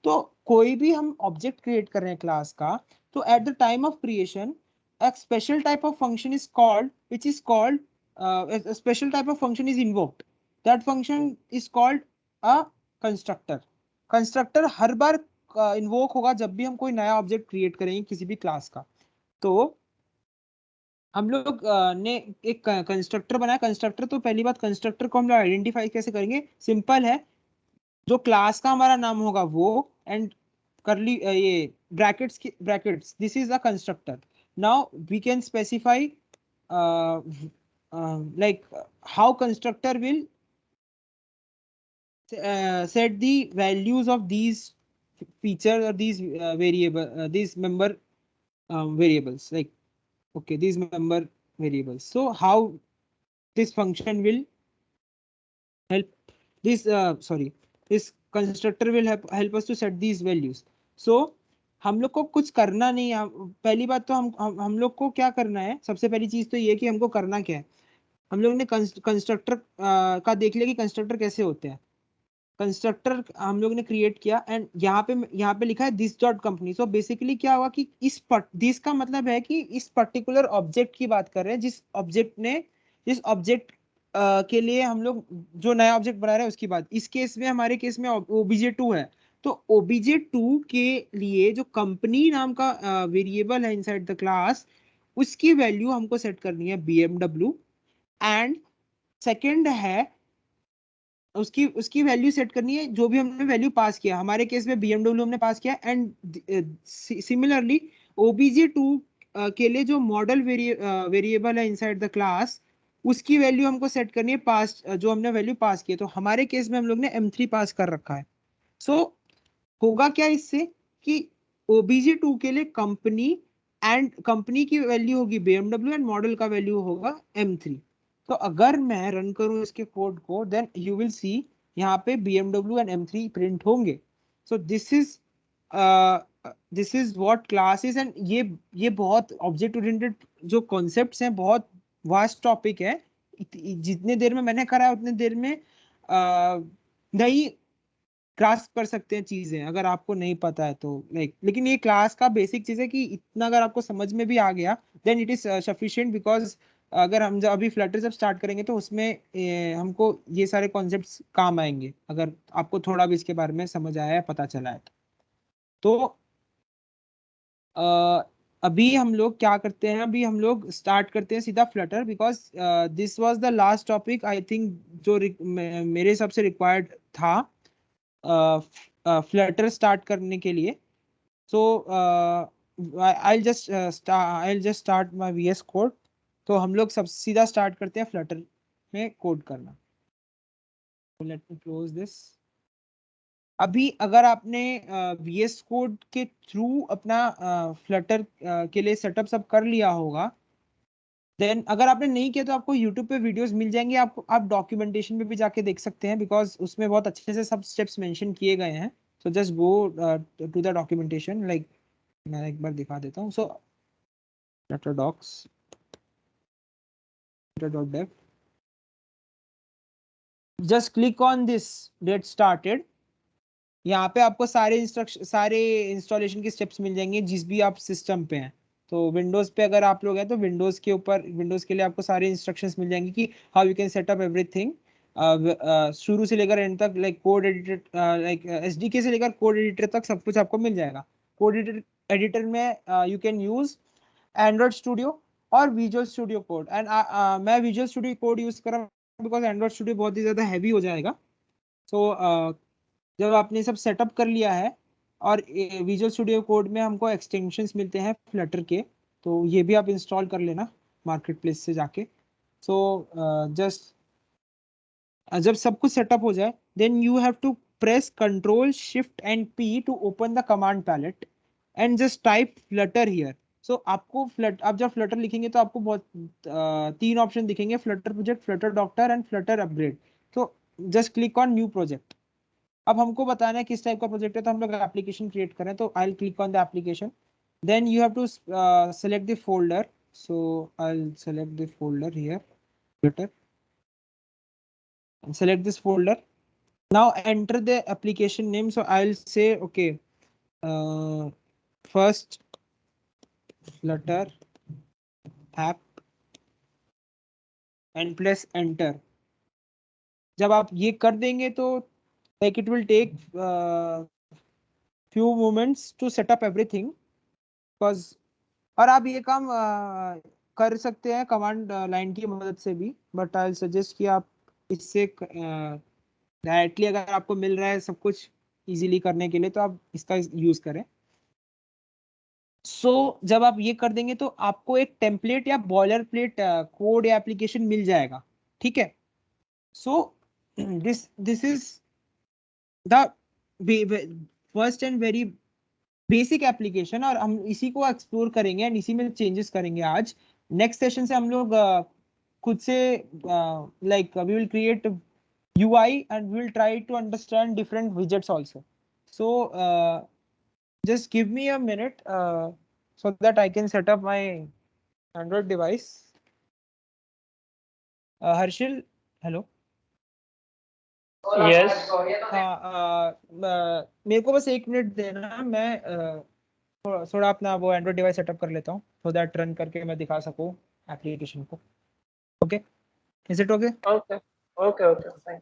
तो कोई भी हम ऑब्जेक्ट क्रिएट कर रहे हैं क्लास का, तो at the time of creation a special type of function is called, which is called a special type of function is invoked. That function is called a constructor. Constructor her bar invoke होगा जब भी हम कोई नया object create करेंगे किसी भी class का। तो हम लोग ने एक कंस्ट्रक्टर बनाया। कंस्ट्रक्टर, तो पहली बात कंस्ट्रक्टर को हम लोग आइडेंटिफाई कैसे करेंगे, सिंपल है, जो क्लास का हमारा नाम होगा वो, एंड करली ये brackets, this is a constructor. Now we can specify like how constructor will set the values of these features or these these member variables, like okay, these member variables. So how this function will help this sorry, this constructor will help us to set these values. So हम लोग को कुछ करना नहीं है। पहली बात तो हम लोग को क्या करना है, सबसे पहली चीज तो ये कि हमको करना क्या है। हम लोग ने कंस्ट्रक्टर का देख लिया कि कंस्ट्रक्टर कैसे होते हैं। कंस्ट्रक्टर हम लोग ने क्रिएट किया एंड यहाँ पे लिखा है this dot company. So basically क्या हुआ कि दिस का मतलब है कि इस पर्टिकुलर ऑब्जेक्ट की बात कर रहे हैं, जिस ऑब्जेक्ट के लिए हम लोग जो नया ऑब्जेक्ट बना रहे हैं उसकी बात। इस केस में, हमारे केस में obj2 है, तो obj2 के लिए जो कंपनी नाम का वेरिएबल है इनसाइड द क्लास, उसकी वैल्यू हमको सेट करनी है BMW। एंड सेकंड है, उसकी उसकी वैल्यू सेट करनी है जो भी हमने वैल्यू पास किया। हमारे केस में BMW हमने पास किया। एंड सिमिलरली obj2 के लिए जो मॉडल वेरिएबल है इनसाइड द क्लास, उसकी वैल्यू हमको सेट करनी है पास, जो हमने वैल्यू पास की है। तो हमारे केस में हम लोग ने M3 पास कर रखा है। सो होगा क्या इससे कि obj2 के लिए कंपनी की वैल्यू होगी BMW एंड मॉडल का वैल्यू होगा M3। तो अगर मैं रन करूं इसके कोड को, देन यू विल सी यहाँ पे BMW एंड M3 प्रिंट होंगे। So this is what class is. And ये बहुत ऑब्जेक्ट ओरिएंटेड जो कॉन्सेप्ट्स हैं, बहुत वास्ट टॉपिक है। जितने देर में मैंने करा है उतने देर में नहीं ग्रास्प कर सकते हैं चीजें, अगर आपको नहीं पता है तो। लेकिन ये क्लास का बेसिक चीज है कि इतना अगर आपको समझ में भी आ गया, then it is sufficient, because अगर हम जब अभी फ्लटर जब स्टार्ट करेंगे तो उसमें हमको ये सारे कॉन्सेप्ट्स काम आएंगे, अगर आपको थोड़ा भी इसके बारे में समझ आया है, पता चला है तो। अ, अभी हम लोग क्या करते हैं, अभी हम लोग स्टार्ट करते हैं सीधा Flutter, because this was the last topic I think जो मेरे हिसाब से रिक्वायर्ड था फ्लटर स्टार्ट करने के लिए। सो I'll just start my VS code. तो हम लोग सब सीधा स्टार्ट करते हैं फ्लटर में कोड करना। Let me close this. अभी अगर आपने VS कोड के थ्रू अपना फ्लटर के लिए सेटअप सब कर लिया होगा, देन अगर आपने नहीं किया तो आपको यूट्यूब पे वीडियोस मिल जाएंगे, आप डॉक्यूमेंटेशन पे भी जाके देख सकते हैं, बिकॉज उसमें बहुत अच्छे से सब स्टेप्स मेंशन किए गए हैं। So just go to the documentation, like मैं एक बार दिखा देता हूँ। So Flutter docs flutter.dev, just click on this get started. यहाँ पे आपको सारे इंस्ट्रक्शन, सारे इंस्टॉलेशन के स्टेप्स मिल जाएंगे जिस भी आप सिस्टम पे हैं। तो विंडोज पे अगर आप लोग हैं तो विंडोज के ऊपर, विंडोज के लिए आपको सारे इंस्ट्रक्शंस मिल जाएंगे कि how you can set up everything शुरू से लेकर एंड तक, like code editor, like SDK से लेकर कोड एडिटर तक सब कुछ आपको मिल जाएगा। कोड एडिटर में you can use Android studio और विजुअल स्टूडियो कोड, एंड मैं विजुअल स्टूडियो कोड यूज कर रहा हूँ बिकॉज एंड्रॉइड स्टूडियो बहुत ही ज्यादा हैवी हो जाएगा। सो जब आपने सब सेटअप कर लिया है, और विजुअल स्टूडियो कोड में हमको एक्सटेंशंस मिलते हैं फ्लटर के, तो ये भी आप इंस्टॉल कर लेना मार्केट प्लेस से जाके। सो जस्ट जब सब कुछ सेटअप हो जाए, then you have to press control shift and P to open the command palette and just type Flutter here. So आपको आप जब फ्लटर लिखेंगे तो आपको बहुत तीन ऑप्शन दिखेंगे, Flutter project, Flutter doctor and Flutter upgrade. तो just click on new project. अब हमको बताना है किस टाइप का प्रोजेक्ट है, तो हम लोग एप्लीकेशन क्रिएट करें, तो I will click on the application. Then you have to select the folder, so I will select the folder here, Flutter, and select this folder. Now enter the application name, so I'll say okay, first flutter app and press enter। जब आप ये कर देंगे तो like it will take few moments to set up everything, because और आप ये काम कर सकते हैं कमांड लाइन की मदद से भी, बट आई सजेस्ट कि आप इससे डायरेक्टली अगर आपको मिल रहा है सब कुछ इजीली करने के लिए तो आप इसका यूज करें। जब आप ये कर देंगे तो आपको एक टेम्पलेट या बॉयलर प्लेट कोड या एप्लीकेशन मिल जाएगा, ठीक है। So this is the first and very basic application, और हम इसी को एक्सप्लोर करेंगे एंड इसी में चेंजेस करेंगे आज। नेक्स्ट सेशन से हम लोग खुद से like we will create UI and we will try to understand different widgets also. So just give me a minute so that I can set up my Android device. Harshil, hello.
Yes.
हाँ मेरे को बस एक minute देना, मैं थोड़ा अपना वो एंड्रॉइड डिवाइस सेटअप कर लेता हूँ सो दैट रन करके मैं दिखा सकूँ एप्लीकेशन को। Okay, is it okay?
Okay. Okay. Okay. Fine.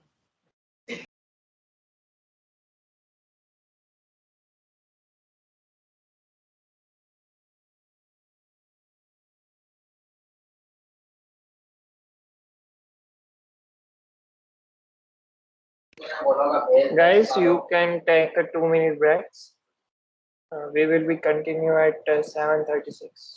Guys, you can take a 2 minute breaks. We will be continue at 7:36.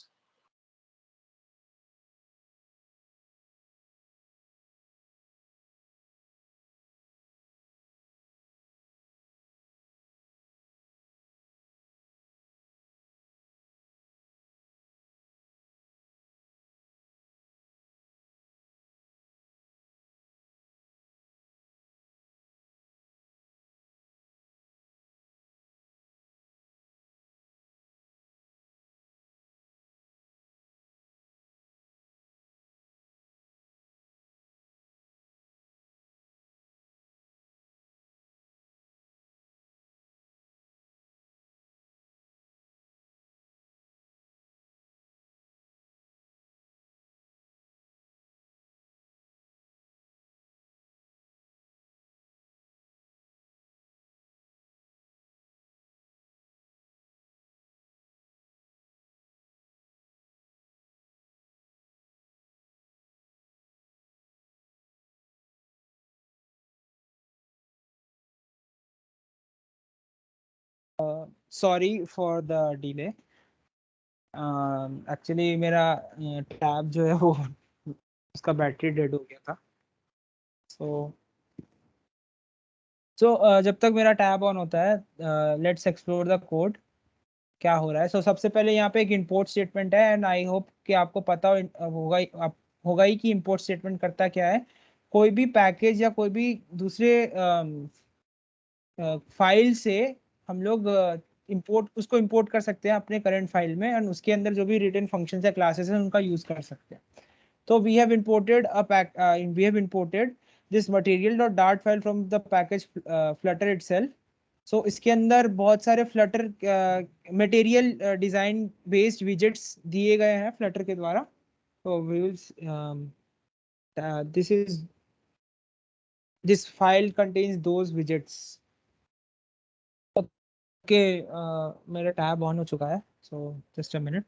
Sorry for the delay. Actually मेरा tab जो है वो उसका बैटरी डेड हो गया था। सो जब तक मेरा टैब ऑन होता है, लेट्स एक्सप्लोर द कोड क्या हो रहा है। सबसे पहले यहाँ पे एक इंपोर्ट स्टेटमेंट है, एंड आई होप कि आपको पता होगा ही कि इंपोर्ट स्टेटमेंट करता क्या है। कोई भी पैकेज या कोई भी दूसरे फाइल से हम लोग उसको इंपोर्ट कर सकते हैं अपने करंट फाइल में, एंड उसके अंदर जो भी रिटर्न फंक्शंस या क्लासेस हैं उनका यूज कर सकते हैं। तो we have imported this material.dart file from the package flutter itself. So इसके अंदर बहुत सारे Flutter material design based widgets दिए गए हैं फ्लटर के द्वारा। तो we will this file contains those widgets. Okay, मेरा टैब ऑन हो चुका है, so just a minute.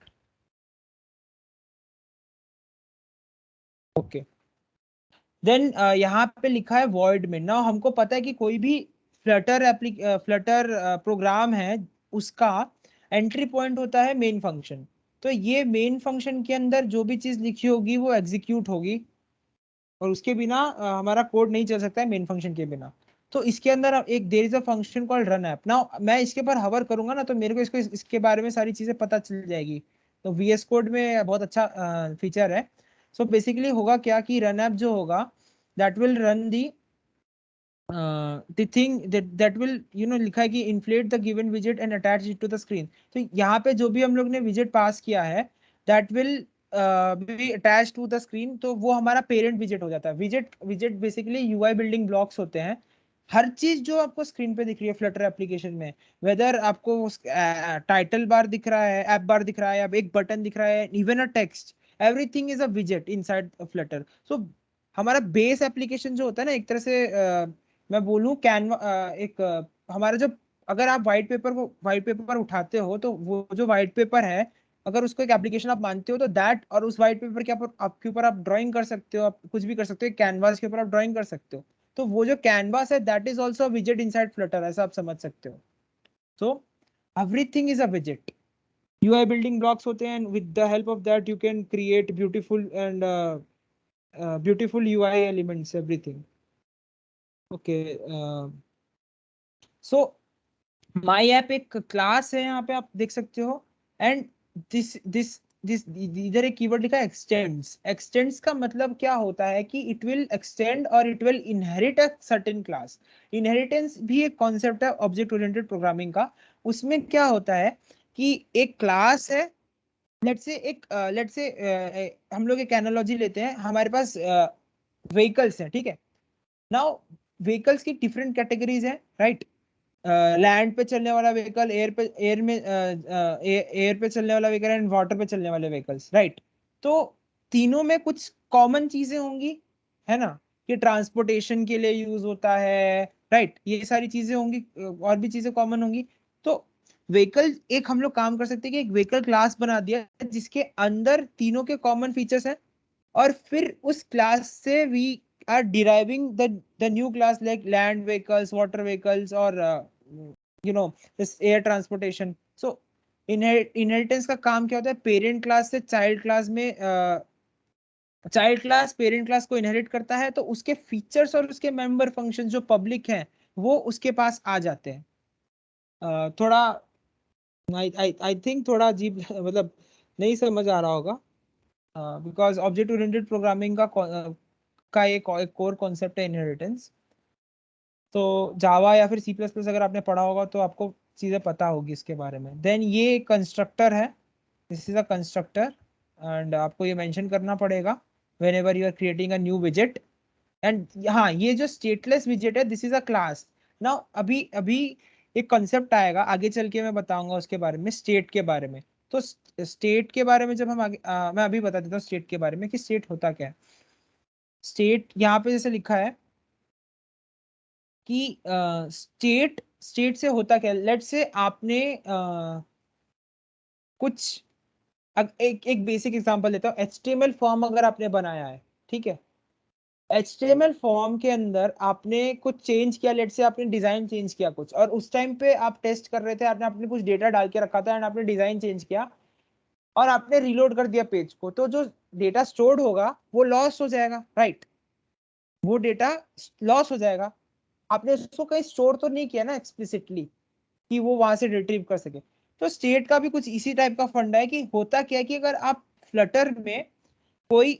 Okay, then यहाँ पे लिखा है void में। नाउ हमको पता है कि कोई भी फ्लटर प्रोग्राम है उसका एंट्री पॉइंट होता है मेन फंक्शन। तो ये मेन फंक्शन के अंदर जो भी चीज लिखी होगी वो एग्जीक्यूट होगी, और उसके बिना हमारा कोड नहीं चल सकता है मेन फंक्शन के बिना। तो इसके अंदर एक there is a function called run app. Now मैं इसके ऊपर हवर करूंगा ना तो मेरे को इसके बारे में सारी चीजें पता चल जाएगी। तो VS कोड में बहुत अच्छा फीचर है। सो बेसिकली होगा क्या कि रन ऐप जो होगा that will run the the thing that will लिखा है कि inflate the given widget and attach it to the screen। तो यहाँ पे जो भी हम लोग ने widget पास किया है that will be attached to the screen, तो वो हमारा पेरेंट widget हो जाता है। widget basically UI building blocks होते हैं। हर चीज जो आपको स्क्रीन पे दिख रही है फ्लटर एप्लीकेशन में, वेदर आपको टाइटल बार दिख रहा है, ऐप बार दिख रहा है, अब एक बटन दिख रहा है, even a text, everything is a विजेट इनसाइड फ्लटर। सो हमारा बेस एप्लीकेशन जो होता है ना, एक तरह से मैं बोलूँ कैनवा हमारा जो, अगर आप व्हाइट पेपर उठाते हो तो वो जो व्हाइट पेपर है, अगर उसको एक एप्लीकेशन आप मानते हो तो दैट, और उस व्हाइट पेपर के आपके ऊपर आप ड्राइंग कर सकते हो, आप कुछ भी कर सकते हो, कैनवास के ऊपर आप ड्राइंग कर सकते हो। तो वो जो कैनवास है दैट इज ऑल्सो विजेट इनसाइड फ्लटर, ऐसा आप समझ सकते हो। सो एवरीथिंग इज अ विजेट। यूआई बिल्डिंग ब्लॉक्स होते हैं, with the help of that you can create beautiful UI elements, everything. Okay, so my app एक क्लास है, यहाँ पे आप देख सकते हो। एंड दिस दिस दिस इधर एक कीवर्ड लिखा है एक्सटेंड्स। एक्सटेंड्स का मतलब क्या होता है कि इट विल एक्सटेंड और it will inherit a certain class. Inheritance भी एक कॉन्सेप्ट है ऑब्जेक्ट ओरिएंटेड प्रोग्रामिंग का। उसमें क्या होता है कि एक क्लास है, लेट्स से हम लोग एक एनालॉजी लेते हैं, हमारे पास व्हीकल्स हैं, ठीक है। नाउ व्हीकल्स की डिफरेंट कैटेगरीज है, राइट। लैंड पे चलने वाला व्हीकल, एयर पे चलने वाला व्हीकल, एंड वाटर पे चलने वाले व्हीकल्स, राइट। तो तीनों में कुछ कॉमन चीजें होंगी, है ना, कि ट्रांसपोर्टेशन के लिए यूज होता है, राइट। ये सारी चीजें होंगी, और भी चीजें कॉमन होंगी। तो व्हीकल, एक हम लोग काम कर सकते हैं कि एक व्हीकल क्लास बना दिया जिसके अंदर तीनों के कॉमन फीचर्स हैं, और फिर उस क्लास से we are deriving the new class like land vehicles, water vehicles, और this air transportation. So inheritance का काम क्या होता है, पेरेंट क्लास से चाइल्ड क्लास में, चाइल्ड क्लास पेरेंट क्लास को इनहेरिट करता है, तो उसके फीचर्स और उसके मेंबर फंक्शन जो पब्लिक हैं वो उसके पास आ जाते हैं। थोड़ा आई थिंक थोड़ा अजीब मतलब नहीं समझ आ रहा होगा, बिकॉज ऑब्जेक्ट ओरिएंटेड प्रोग्रामिंग का एक कोर कॉन्सेप्ट है इनहेरिटेंस। तो जावा या फिर C++ अगर आपने पढ़ा होगा तो आपको चीजें पता होगी इसके बारे में। देन ये कंस्ट्रक्टर है, this is a constructor, and आपको ये मेंशन करना पड़ेगा whenever you are creating a new विजेट। एंड हाँ, ये जो स्टेटलेस विजेट है this is a class. Now अभी अभी एक कंसेप्ट आएगा आगे चल के, मैं बताऊंगा उसके बारे में, स्टेट के बारे में। तो स्टेट के बारे में जब हम आगे मैं अभी बता देता हूँ स्टेट के बारे में कि स्टेट होता क्या है। स्टेट यहाँ पे जैसे लिखा है कि स्टेट स्टेट से होता क्या, लेट से आपने कुछ एक बेसिक एग्जांपल देता हूँ। HTML फॉर्म अगर आपने बनाया है, ठीक है, HTML फॉर्म के अंदर आपने कुछ चेंज किया, लेट से आपने डिजाइन चेंज किया कुछ, और उस टाइम पे आप टेस्ट कर रहे थे, आपने कुछ डेटा डाल के रखा था एंड आपने डिजाइन चेंज किया और आपने रीलोड कर दिया पेज को, तो जो डेटा स्टोर्ड होगा वो लॉस हो जाएगा, राइट? वो डेटा लॉस हो जाएगा। आपने उसको कहीं स्टोर तो नहीं किया ना एक्सप्लिसिटली कि वो वहां से रिट्रीव कर सके। तो स्टेट का भी कुछ इसी टाइप का फंडा है कि होता क्या है कि अगर आप फ्लटर में कोई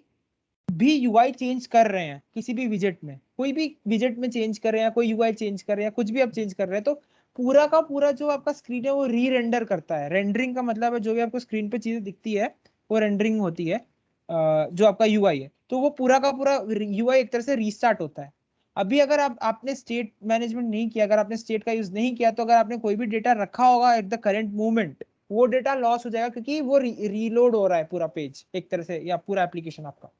भी यूआई चेंज कर रहे हैं, किसी भी विजेट में, कोई भी विजेट में चेंज कर रहे हैं, कोई यूआई चेंज कर रहे हैं, कुछ भी आप चेंज कर रहे हैं, तो पूरा का पूरा जो आपका स्क्रीन है वो री रेंडर करता है। रेंडरिंग का मतलब है जो भी आपको स्क्रीन पे चीजें दिखती है वो रेंडरिंग होती है। जो आपका यूआई है तो वो पूरा का पूरा यूआई एक तरह से रीस्टार्ट होता है। अभी अगर आपने स्टेट मैनेजमेंट नहीं किया, अगर आपने स्टेट का यूज नहीं किया, तो अगर आपने कोई भी डेटा रखा होगा एट द करेंट मोमेंट, वो डेटा लॉस हो जाएगा क्योंकि वो रीलोड हो रहा है पूरा पेज एक तरह से या पूरा एप्लीकेशन आपका।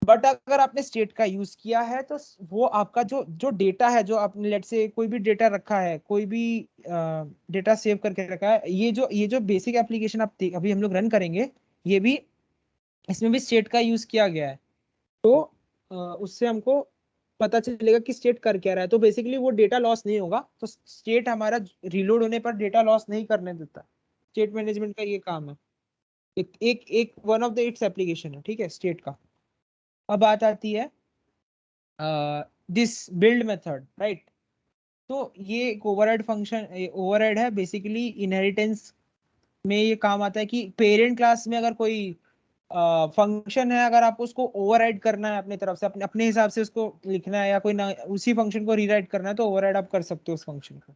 बट अगर आपने स्टेट का यूज किया है तो वो आपका जो जो डेटा है, जो आपने लेट से कोई भी डेटा रखा है, कोई भी डेटा सेव करके रखा है, ये जो बेसिक एप्लीकेशन आप अभी हम लोग रन करेंगे, ये भी इसमें भी स्टेट का यूज किया गया है। तो उससे हमको पता चलेगा कि स्टेट कर क्या रहा है। तो बेसिकली वो डेटा लॉस नहीं होगा। तो स्टेट हमारा रिलोड होने पर डेटा लॉस नहीं करने देता। स्टेट मैनेजमेंट का ये काम है। एक एक एक one of the its application है, ठीक है, स्टेट का। अब बात आती है दिस बिल्ड मेथड, राइट? तो ये एक ओवरराइड फंक्शन, ओवरराइड है बेसिकली। इनहेरिटेंस में ये काम आता है कि पेरेंट क्लास में अगर कोई फंक्शन है, अगर आपको उसको ओवरराइड करना है अपनी तरफ से, अपने अपने हिसाब से उसको लिखना है, या कोई ना उसी फंक्शन को रीराइट करना है, तो ओवरराइड आप कर सकते हो उस फंक्शन को,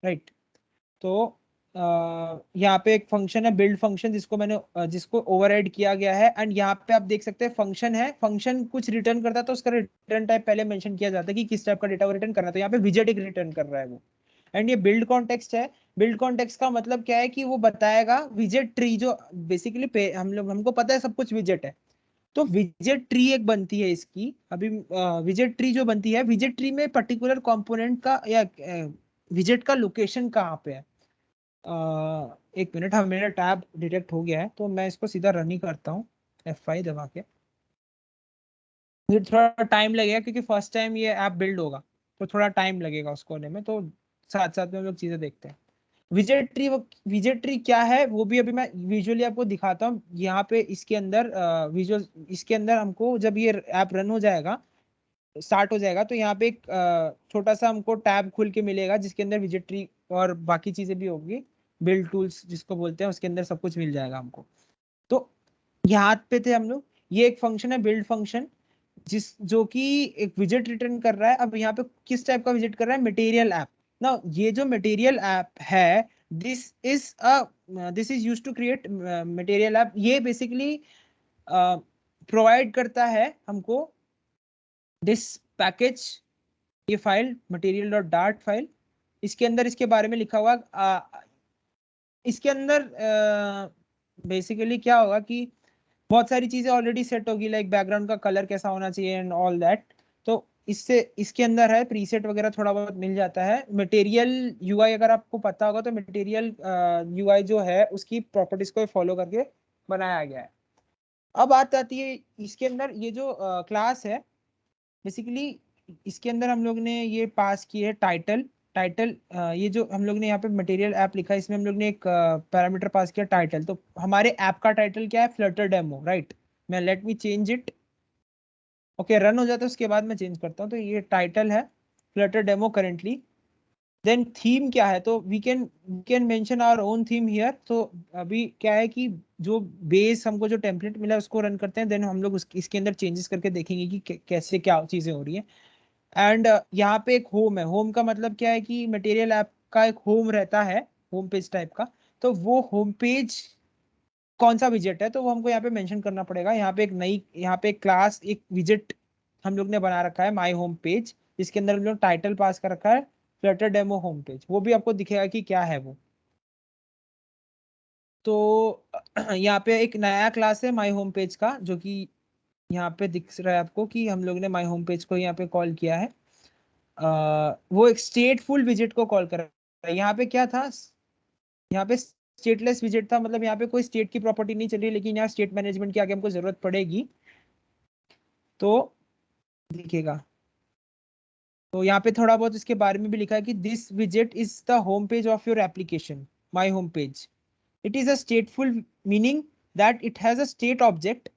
राइट? तो यहाँ पे एक फंक्शन है बिल्ड फंक्शन, जिसको मैंने जिसको ओवरराइड किया गया है। एंड यहाँ पे आप देख सकते हैं फंक्शन है, फंक्शन कुछ रिटर्न करता है तो उसका रिटर्न टाइप पहले मेंशन किया जाता है कि किस टाइप का डेटा वो रिटर्न करना है। तो यहाँ पे विजेट एक रिटर्न कर रहा है वो। एंड ये बिल्ड कॉन्टेक्स्ट है। बिल्ड कॉन्टेक्स्ट का मतलब क्या है कि वो बताएगा विजेट ट्री, जो बेसिकली हमको पता है सब कुछ विजेट है, तो विजेट ट्री एक बनती है इसकी। अभी विजेट ट्री जो बनती है, विजेट ट्री में पर्टिकुलर कंपोनेंट का या विजेट का लोकेशन कहाँ पे है। एक मिनट, हाँ मेरा टैब डिटेक्ट हो गया है तो मैं इसको सीधा रन ही करता हूँ F5 दबा के। मुझे थोड़ा टाइम लगेगा क्योंकि फर्स्ट टाइम ये ऐप बिल्ड होगा, तो थोड़ा टाइम लगेगा उसको होने में। तो साथ साथ में हम लोग चीजें देखते हैं। विजेट ट्री, वो विजेट ट्री क्या है वो भी अभी मैं विजुअली आपको दिखाता हूँ। यहाँ पे इसके अंदर विजुअल, इसके अंदर हमको जब ये ऐप रन हो जाएगा, स्टार्ट हो जाएगा, तो यहाँ पे एक छोटा सा हमको टैब खुल के मिलेगा जिसके अंदर विजेट ट्री और बाकी चीजें भी होगी। बिल्ड टूल्स जिसको बोलते हैं, उसके अंदर सब कुछ मिल जाएगा हमको। तो यहाँ पे थे हम लोग। ये एक फंक्शन है बिल्ड फंक्शन, जो कि एक विजेट रिटर्न कर रहा है। अब यहाँ पे किस टाइप का विजेट कर रहा है? मटेरियल ऐप ना। ये जो मटेरियल ऐप है, this is this is use to create material app. ये बेसिकली प्रोवाइड करता है हमको दिस पैकेज, ये file material dot Dart file. इसके अंदर इसके बारे में लिखा हुआ इसके अंदर बेसिकली क्या होगा कि बहुत सारी चीजें ऑलरेडी सेट होगी, लाइक बैकग्राउंड का कलर कैसा होना चाहिए एंड ऑल दैट। तो इससे इसके अंदर है प्रीसेट वगैरह थोड़ा बहुत मिल जाता है। मटेरियल यूआई अगर आपको पता होगा तो मटेरियल यूआई जो है उसकी प्रॉपर्टीज को फॉलो करके बनाया गया है। अब बात आती है इसके अंदर ये जो क्लास है, बेसिकली इसके अंदर हम लोग ने ये पास की है टाइटल। टाइटल ये जो हम लोग ने यहाँ पे मटेरियल ऐप लिखा है, इसमें हम लोग ने एक पैरामीटर पास किया टाइटल। तो हमारे ऐप का टाइटल क्या है? Flutter demo, right? मैं let me change it. Okay, run हो जाता है उसके बाद मैं चेंज करता हूँ। तो ये टाइटल है Flutter demo currently. Then theme क्या है? तो we can mention our own theme here. तो अभी क्या है कि जो बेस हमको जो टेम्पलेट मिला है उसको रन करते हैं, देन हम लोग इसके अंदर चेंजेस करके देखेंगे कि कैसे क्या चीजें हो रही है। एंड यहाँ पे एक होम है। होम का मतलब क्या है कि मटेरियल ऐप का एक होम रहता है, होम पेज टाइप का। तो वो होम पेज कौन सा विजेट है तो वो हमको यहाँ पे मेंशन करना पड़ेगा। यहाँ पे एक नई, यहाँ पे एक क्लास, एक विजेट हम लोग ने बना रखा है माय होम पेज, जिसके अंदर हम लोग टाइटल पास कर रखा है फ्लटर डेमो होम पेज। वो भी आपको दिखेगा कि क्या है वो। तो यहाँ पे एक नया क्लास है माय होम पेज का, जो कि यहाँ पे दिख रहा है आपको कि हम लोग ने माय होम पेज को यहाँ पे कॉल किया है। वो एक स्टेटफुल विजेट को कॉल कर रहा है। यहाँ पे क्या था? यहाँ पे स्टेटलेस विजेट था, मतलब यहाँ पे कोई स्टेट की प्रॉपर्टी नहीं चल रही, लेकिन यहाँ स्टेट मैनेजमेंट की आगे हमको जरूरत पड़ेगी। तो दिखेगा। तो यहाँ पे थोड़ा बहुत इसके बारे में भी लिखा है कि दिस विजेट is the home page of your application, my home page. It is a stateful meaning that it has a state object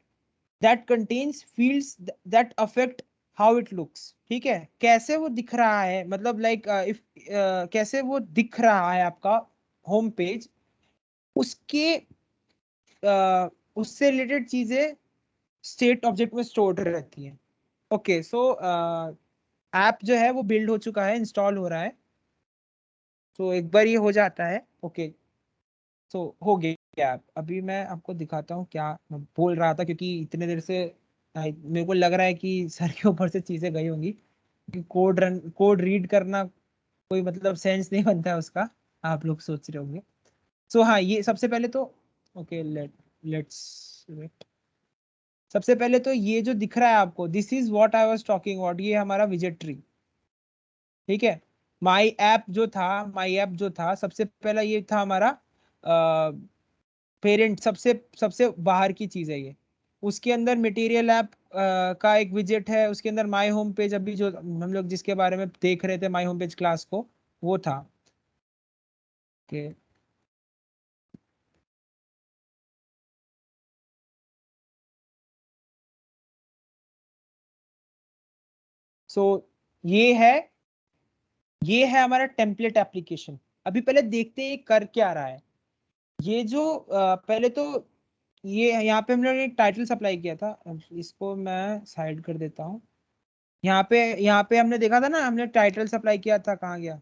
that contains fields that affect how it looks. ठीक है, कैसे वो दिख रहा है, मतलब लाइक इफ कैसे वो दिख रहा है आपका होम पेज, उसके उससे रिलेटेड चीजें स्टेट ऑब्जेक्ट में स्टोर्ड रहती हैं। ओके, सो ऐप जो है वो बिल्ड हो चुका है, इंस्टॉल हो रहा है। तो एक बार ये हो जाता है, ओके, सो हो गया ऐप। अभी मैं आपको दिखाता हूँ क्या मैं बोल रहा था, क्योंकि इतने देर से मेरे को लग रहा है कि सर के ऊपर से चीजें गई होंगी, कि कोड रीड करना कोई मतलब सेंस नहीं बनता है उसका, आप लोग सोच रहे होंगे। सो हाँ, ये सबसे पहले तो ओके, लेट्स वेट। सबसे पहले तो ये जो दिख रहा है आपको, this is what I was talking about, ये हमारा विजेट ट्री। ठीक है, माई ऐप जो था सबसे पहला, ये था हमारा पेरेंट, सबसे सबसे बाहर की चीज है ये। उसके अंदर मटेरियल ऐप का एक विजेट है, उसके अंदर माई होम पेज, अभी जो हम लोग जिसके बारे में देख रहे थे माई होम पेज क्लास को, वो था। ओके, सो ये है ये है हमारा टेम्पलेट एप्लीकेशन। अभी पहले देखते हैं ये कर क्या रहा है। ये जो पहले तो ये यहाँ पे हम लोगों ने एक टाइटल सप्लाई किया था, अब इसको मैं साइड कर देता हूँ। यहाँ पे हमने देखा था ना, हमने टाइटल सप्लाई किया था, कहाँ गया?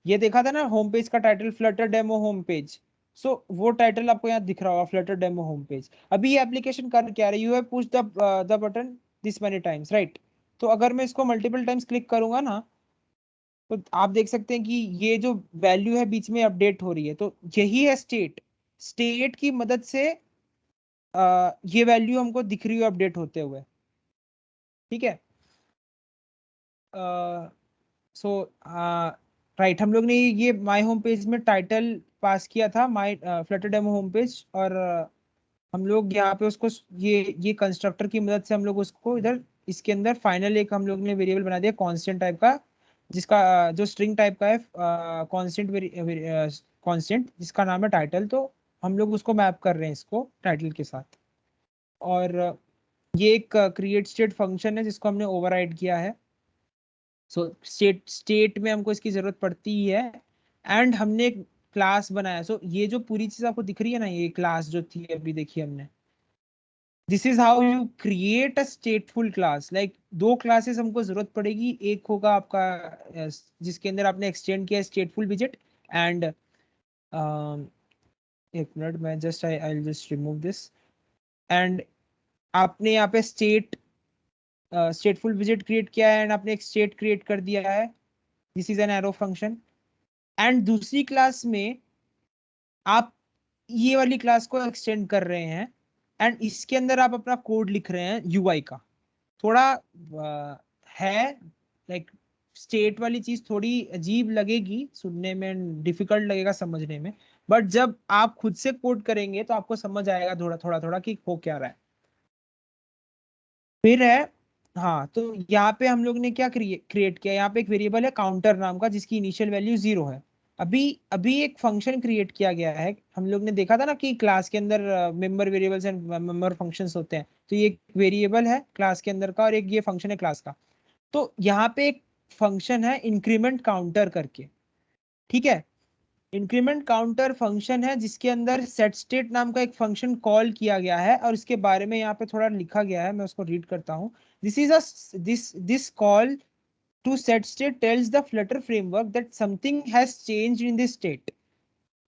ये देखा था ना होम पेज का title, Flutter demo home page. So वो टाइटल आपको यहाँ दिख रहा होगा, फ्लटर डेमो होम पेज। अभी ये एप्लीकेशन कर क्या रहा है, you have push the button this many times, right? तो अगर मैं इसको मल्टीपल टाइम्स क्लिक करूंगा ना, तो आप देख सकते हैं कि ये जो वैल्यू है बीच में अपडेट हो रही है, तो यही है स्टेट। स्टेट की मदद से ये वैल्यू हमको दिख रही है अपडेट होते हुए। ठीक है, सो राइट, हम लोग ने ये माई होम पेज में टाइटल पास किया था, माई फ्लटर डेमो होम पेज, और हम लोग यहाँ पे उसको ये कंस्ट्रक्टर की मदद से हम लोग उसको इधर इसके अंदर फाइनल एक हम लोग ने वेरिएबल बना दिया कांस्टेंट टाइप का, जिसका जो स्ट्रिंग टाइप का है, कांस्टेंट जिसका नाम है टाइटल। तो हम लोग उसको मैप कर रहे हैं इसको टाइटल के साथ। और ये एक क्रिएट स्टेट फंक्शन है जिसको हमने ओवरराइड किया है। सो स्टेट में हमको इसकी जरूरत पड़ती ही है। एंड हमने एक क्लास बनाया। सो ये जो पूरी चीज आपको दिख रही है ना, ये क्लास जो थी अभी देखी हमने, this is how you create a स्टेटफुल class. Like दो क्लासेस हमको जरूरत पड़ेगी, एक होगा आपका जिसके अंदर आपने एक्सटेंड किया स्टेटफुल विजेट, एंड एक मिनट, मैं just I just remove this. And आपने यहाँ पे स्टेटफुल विजेट क्रिएट किया है, एंड आपने एक स्टेट क्रिएट कर दिया है, this is an arrow function. And दूसरी क्लास में आप ये वाली क्लास को एक्सटेंड कर रहे हैं, एंड इसके अंदर आप अपना कोड लिख रहे हैं यूआई का। थोड़ा है लाइक स्टेट वाली चीज थोड़ी अजीब लगेगी सुनने में, डिफिकल्ट लगेगा समझने में, बट जब आप खुद से कोड करेंगे तो आपको समझ आएगा थोड़ा थोड़ा थोड़ा कि हो क्या रहा है। फिर है, हाँ, तो यहाँ पे हम लोग ने क्या क्रिएट किया, यहाँ पे एक वेरिएबल है काउंटर नाम का जिसकी इनिशियल वैल्यू 0 है। अभी अभी एक फंक्शन क्रिएट किया गया है। हम लोग ने देखा था ना कि क्लास के अंदर member variables and member functions होते हैं, तो ये एक वेरिएबल है क्लास के अंदर का, और एक ये फंक्शन है क्लास का। तो यहाँ पे एक फंक्शन है इंक्रीमेंट काउंटर करके। ठीक है, इंक्रीमेंट काउंटर फंक्शन है जिसके अंदर सेट स्टेट नाम का एक फंक्शन कॉल किया गया है, और इसके बारे में यहाँ पे थोड़ा लिखा गया है, मैं उसको रीड करता हूँ। This is this call to set state tells the Flutter framework that something has changed in this state.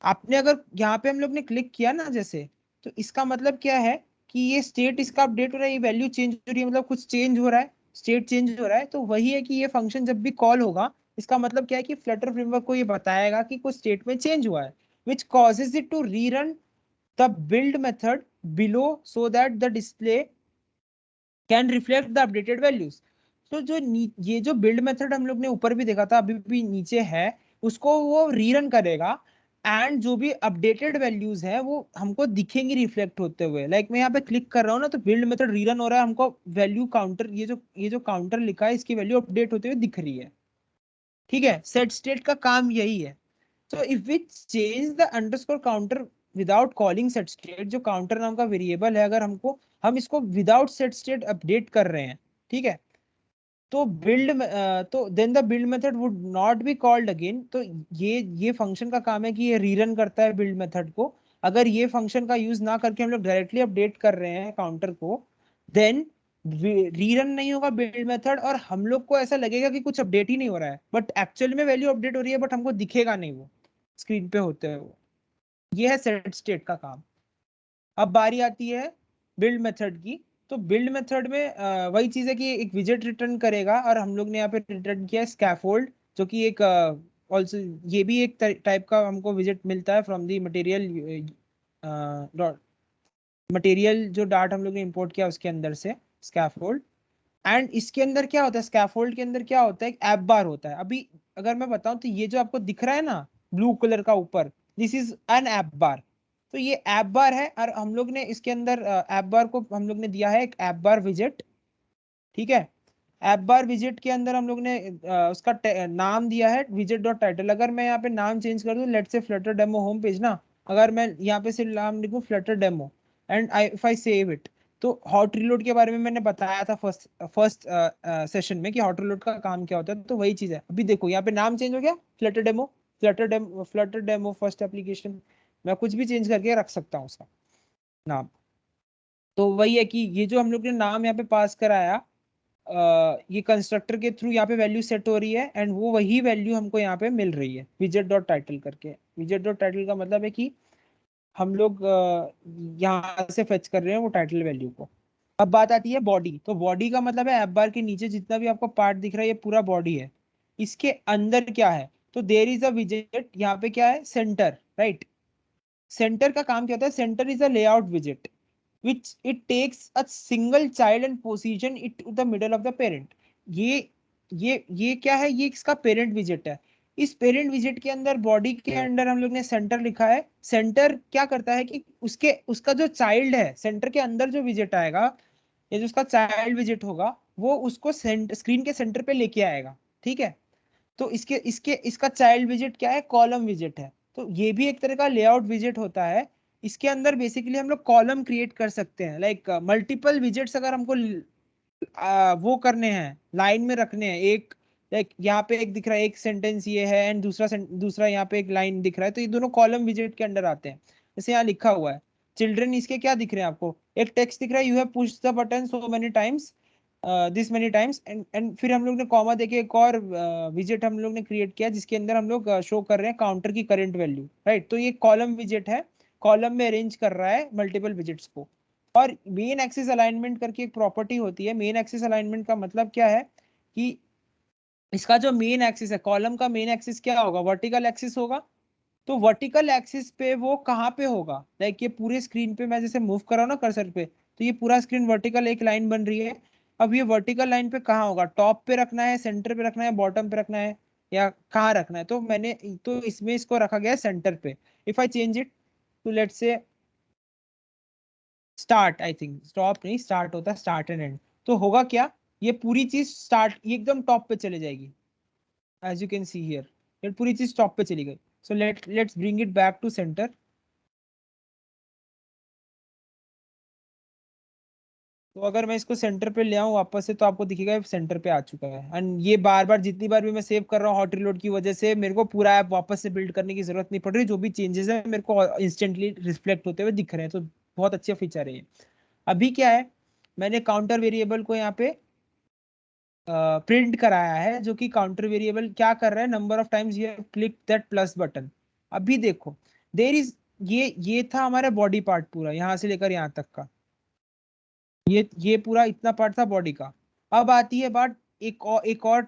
आपने अगर यहाँ पे हम लोग ने क्लिक किया ना जैसे, तो इसका मतलब क्या है कि ये स्टेट इसका अपडेट हो रहा है, ये वैल्यू चेंज हो रही है, मतलब कुछ चेंज हो रहा है, स्टेट चेंज हो रहा है। तो वही है कि ये फंक्शन जब भी कॉल होगा, इसका मतलब क्या है कि फ्लटर फ्रेमवर्क को ये बताएगा कि कुछ स्टेट में चेंज हुआ है, which causes it to rerun the build method below so that the display can reflect the updated values. तो ये जो बिल्ड मेथड हम लोग ने ऊपर भी देखा था, अभी भी नीचे है, उसको वो रीरन करेगा। एंड जो भी अपडेटेड वैल्यूज है वो हमको दिखेंगी रिफ्लेक्ट होते हुए। लाइक मैं यहाँ पे क्लिक कर रहा हूँ ना, तो बिल्ड मेथड रीरन हो रहा है, हमको वैल्यू काउंटर, ये जो काउंटर लिखा है इसकी वैल्यू अपडेट होते हुए दिख रही है। ठीक है, सेट स्टेट का काम यही है। तो if we change the underscore counter without calling set state, जो काउंटर नाम का वेरिएबल है, अगर हम इसको विदाउट सेट स्टेट अपडेट कर रहे हैं, ठीक है, तो तो then the build method would not be called again. तो ये फंक्शन का काम है कि ये रीरन करता है बिल्ड मेथड को। अगर ये फंक्शन का यूज ना करके हम लोग डायरेक्टली अपडेट कर रहे हैं काउंटर को, देन रीरन नहीं होगा बिल्ड मेथड, और हम लोग को ऐसा लगेगा कि कुछ अपडेट ही नहीं हो रहा है, बट एक्चुअल में वैल्यू अपडेट हो रही है, बट हमको दिखेगा नहीं वो स्क्रीन पे होते हुए। ये है सेट स्टेट का काम। अब बारी आती है बिल्ड मेथड की। तो बिल्ड मेथड में वही चीज है कि एक विजेट रिटर्न करेगा, और हम लोग ने यहाँ पे रिटर्न किया स्कैफोल्ड, जो कि एक ऑल्सो ये भी एक टाइप का हमको विजेट मिलता है फ्रॉम दी मटेरियल, मटेरियल जो डार्ट हम लोग ने इंपोर्ट किया उसके अंदर से स्कैफोल्ड। एंड इसके अंदर क्या होता है, स्कैफोल्ड के अंदर क्या होता है, एक ऐप बार होता है। अभी अगर मैं बताऊं तो ये जो आपको दिख रहा है ना ब्लू कलर का ऊपर, दिस इज एन ऐप बार। तो ये ऐप बार है, और हम लोग ने इसके अंदर ऐप बार को हम लोग ने दिया है एक ऐप बार विजेट। ठीक है, ऐप बार विजेट के अंदर हम लोग ने उसका नाम दिया है विजेट डॉट टाइटल। अगर मैं यहाँ पे नाम चेंज कर दूं, लेट से फ्लटर डेमो होम पेज ना, अगर मैं यहाँ पे सिर्फ नाम लिखूं Flutter demo and I if I save it, तो हॉट रिलोड के बारे में मैंने बताया था फर्स्ट फर्स्ट सेशन में कि हॉट रिलोड का काम क्या होता है, तो वही चीज है। अभी देखो यहाँ पे नाम चेंज हो गया, फ्लटर डेमो फर्स्ट एप्लीकेशन। मैं कुछ भी चेंज करके रख सकता हूँ उसका नाम। तो वही है कि ये जो हम लोग ने नाम यहाँ पे पास कराया, ये कंस्ट्रक्टर के थ्रू यहाँ पे वैल्यू सेट हो रही है, एंड वो वही वैल्यू हमको यहाँ पे मिल रही है विजेट डॉट टाइटल करके। विजेट डॉट टाइटल का मतलब है कि हम लोग यहाँ से फेच कर रहे हैं वो टाइटल वैल्यू को। अब बात आती है बॉडी। तो बॉडी का मतलब है ऐप बार के नीचे जितना भी आपको पार्ट दिख रहा है ये पूरा बॉडी है। इसके अंदर क्या है, तो देर इज अ विजेट, यहाँ पे क्या है, सेंटर, राइट। सेंटर का काम क्या होता है, सेंटर इज अ लेआउट विजेट which it takes a single child and position it to the middle of the parent। ये ये क्या है, ये इसका पेरेंट विजेट है। इस पेरेंट विजेट के अंदर बॉडी के अंदर हम लोग ने सेंटर लिखा है। सेंटर क्या करता है कि उसका जो चाइल्ड है, सेंटर के अंदर जो विजेट आएगा, या जो उसका चाइल्ड विजेट होगा, वो उसको स्क्रीन के सेंटर पे लेके आएगा। ठीक है, तो इसके इसके इसका चाइल्ड विजेट क्या है, कॉलम विजेट है। तो ये भी एक तरह का लेआउट विजेट होता है। इसके अंदर बेसिकली हम लोग कॉलम क्रिएट कर सकते हैं, लाइक मल्टीपल विजेट्स अगर हमको वो करने हैं, लाइन में रखने हैं। एक लाइक यहाँ पे एक दिख रहा है, एक सेंटेंस ये है, एंड दूसरा यहाँ पे एक लाइन दिख रहा है, तो ये दोनों कॉलम विजेट के अंडर आते हैं। जैसे यहाँ लिखा हुआ है चिल्ड्रन, इसके क्या दिख रहे हैं आपको, एक टेक्स्ट दिख रहा है, you have push the button so many times, this many times, and फिर हम लोग ने कॉमा देके एक और विजेट हम लोग ने क्रिएट किया जिसके अंदर हम लोग शो कर रहे हैं काउंटर की करंट वैल्यू, राइट। तो ये कॉलम विजेट है, कॉलम में अरेंज कर रहा है मल्टीपल विजेट्स को। और मेन एक्सिस अलाइनमेंट करके एक प्रॉपर्टी होती है। मेन एक्सिस अलाइनमेंट का मतलब क्या है कि इसका जो मेन एक्सिस है, कॉलम का मेन एक्सिस क्या होगा, वर्टिकल एक्सिस होगा। तो वर्टिकल एक्सिस पे वो कहाँ पे होगा, लाइक ये पूरे स्क्रीन पे मैं जैसे मूव कर रहा हूँ ना कर्सर पे, तो ये पूरा स्क्रीन वर्टिकल एक लाइन बन रही है। अब ये वर्टिकल लाइन पे कहाँ होगा, टॉप पे रखना है, सेंटर पे रखना है, बॉटम पे रखना है, या कहाँ रखना है। तो मैंने तो इसमें इसको रखा गया है सेंटर पे। If I change it to let's say start, I think stop नहीं, स्टार्ट होता है, स्टार्ट एंड एंड, तो होगा क्या, ये पूरी चीज स्टार्ट ये एकदम टॉप पे चले जाएगी। As you can see here ये पूरी चीज टॉप पे चली गई। So let's bring it back to center. तो अगर मैं इसको सेंटर पे ले आऊं वापस से, तो आपको दिखेगा सेंटर पे आ चुका है। एंड ये बार बार जितनी बार भी मैं सेव कर रहा हूँ हॉट रिलोड की वजह से, मेरे को पूरा ऐप वापस से बिल्ड करने की जरूरत नहीं पड़ रही। जो भी चेंजेस है मेरे को इंस्टेंटली रिफ्लेक्ट होते हुए दिख रहे हैं। तो बहुत अच्छा फीचर है ये। अभी क्या है, मैंने काउंटर वेरिएबल को यहाँ पे प्रिंट कराया है, जो कि काउंटर वेरिएबल क्या कर रहा है, number of times you have click that plus button. अभी देखो देर इज ये था हमारा बॉडी पार्ट पूरा यहाँ से लेकर यहाँ तक का, ये पूरा इतना पार्ट था बॉडी का। अब आती है बात, एक और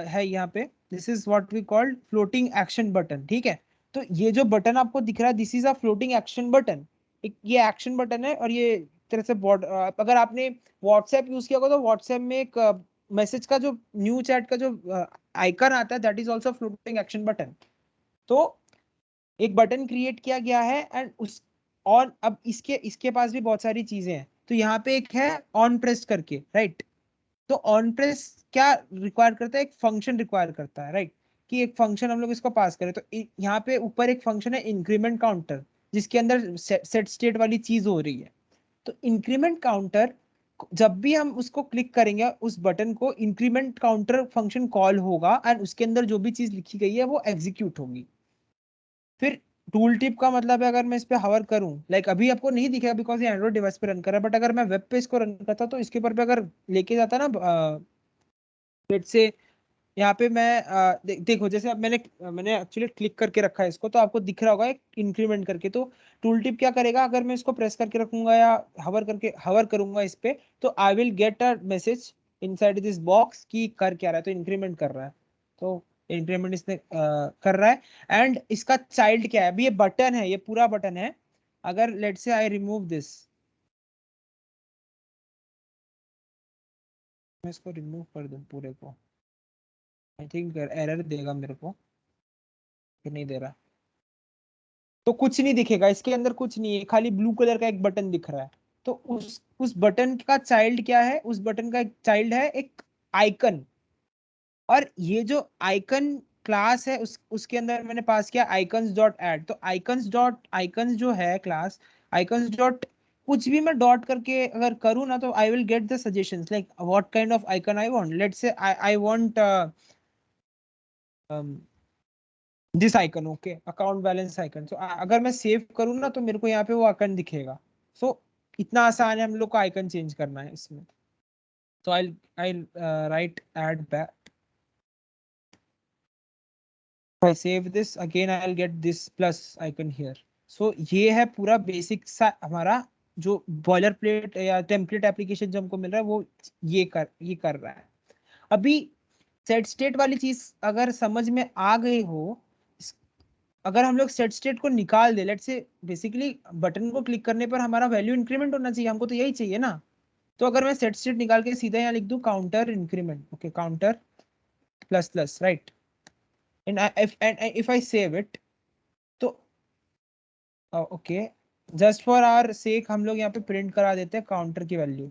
है यहाँ पे, this is what we called floating action button. ठीक है, तो ये जो बटन आपको दिख रहा है, this is a floating action button. एक ये एक्शन बटन है, और ये एक तरह से अगर आपने व्हाट्सएप यूज किया होगा, तो व्हाट्सएप में एक मैसेज का जो न्यू चैट का जो आइकन आता है, that is also floating action button. तो एक बटन क्रिएट किया गया है एंड उस ऑन, अब इसके पास भी बहुत सारी चीजें हैं, तो यहाँ पे एक है ऑन प्रेस करके, राइट। तो ऑन प्रेस क्या रिक्वायर करता है, एक फंक्शन रिक्वायर करता है, राइट, कि एक फंक्शन हम लोग इसको पास करें। तो यहाँ पे ऊपर एक फंक्शन है इंक्रीमेंट काउंटर, जिसके अंदर सेट स्टेट वाली चीज हो रही है। तो इंक्रीमेंट काउंटर, जब भी हम उसको क्लिक करेंगे उस बटन को, इंक्रीमेंट काउंटर फंक्शन कॉल होगा एंड उसके अंदर जो भी चीज लिखी गई है वो एग्जीक्यूट होगी। फिर टूल टिप का मतलब है, अगर मैं इस पे हवर करूं, लाइक अभी आपको नहीं दिखेगा बिकॉज ये एंड्रॉइड डिवाइस पे रन कर रहा है, बट अगर मैं वेब पे इसको रन करता तो इसके ऊपर पे अगर लेके जाता ना, लेट्स से यहाँ पे मैं देखो, जैसे अब मैंने एक्चुअली क्लिक करके रखा है इसको, तो आपको दिख रहा होगा एक इंक्रीमेंट करके। तो टूल टिप क्या करेगा, अगर मैं इसको प्रेस करके रखूंगा या हवर करूंगा इस पे, तो I will get a message inside this box कि कर क्या रहा है, तो इंक्रीमेंट कर रहा है। तो इंक्रीमेंट इसने कर रहा है। एंड इसका चाइल्ड क्या है, अभी ये बटन है, ये पूरा बटन है। अगर लेट से आई रिमूव दिस, मैं इसको रिमूव कर दूं पूरे को, आई थिंक एरर देगा मेरे को, कि नहीं दे रहा। तो कुछ नहीं दिखेगा इसके अंदर, कुछ नहीं है, खाली ब्लू कलर का एक बटन दिख रहा है। तो उस बटन का चाइल्ड क्या है, उस बटन का एक चाइल्ड है एक आइकन। और ये जो आइकन क्लास है उसके अंदर मैंने पास किया आइकन्स डॉट ऐड। तो आइकन्स जो है क्लास, आइकन्स डॉट कुछ भी मैं डॉट करके अगर करूँ ना, तो I will get the suggestions like what kind of icon I want. Let's say I want this icon, okay, account balance icon. So अगर मैं सेव करूँ ना, तो मेरे को यहाँ पे वो आइकन दिखेगा। सो इतना आसान है हम लोग को आइकन चेंज करना है इसमें। तो I write add back, I save this again, I'll get this plus icon here. So ये है पूरा बेसिक सा हमारा जो बॉयलर प्लेट या टेम्पलेट एप्लीकेशन जो हमको मिल रहा है, वो ये कर रहा है। अभी सेट स्टेट वाली चीज अगर समझ में आ गई हो, अगर हम लोग सेट स्टेट को निकाल दे, लेट्स से बेसिकली बटन को क्लिक करने पर हमारा वैल्यू इंक्रीमेंट होना चाहिए, हमको तो यही चाहिए ना। तो अगर मैं सेट स्टेट निकाल के सीधा यहाँ लिख दूं counter increment, okay, counter plus plus, right, and if I save it, तो ओके, जस्ट फॉर आवर सेक हम लोग यहाँ पे प्रिंट करा देते हैं काउंटर की value.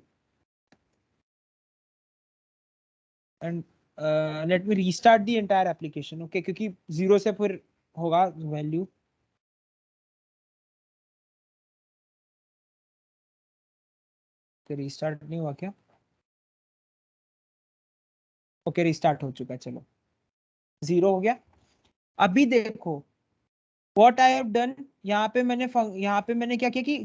And let me restart the entire application, okay, क्योंकि जीरो से फिर होगा वैल्यू। रीस्टार्ट नहीं हुआ क्या? ओके, रीस्टार्ट हो चुका है, चलो, जीरो हो गया। अभी देखो व्हाट आई हैव डन, यहाँ पे मैंने क्या किया कि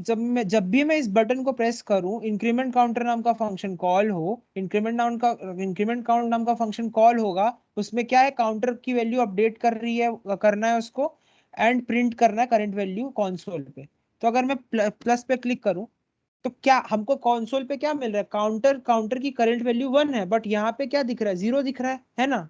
जब भी मैं इस बटन को प्रेस करूं, इंक्रीमेंट काउंटर नाम का फंक्शन कॉल हो, इंक्रीमेंट काउंट नाम का फंक्शन कॉल होगा। उसमें क्या है, काउंटर की वैल्यू अपडेट करना है उसको, एंड प्रिंट करना है करंट वैल्यू कंसोल पे। तो अगर मैं प्लस पे क्लिक करूं, तो क्या हमको कंसोल पे क्या मिल रहा है, काउंटर की करंट वैल्यू 1 है, बट यहाँ पे क्या दिख रहा है, जीरो दिख रहा है ना।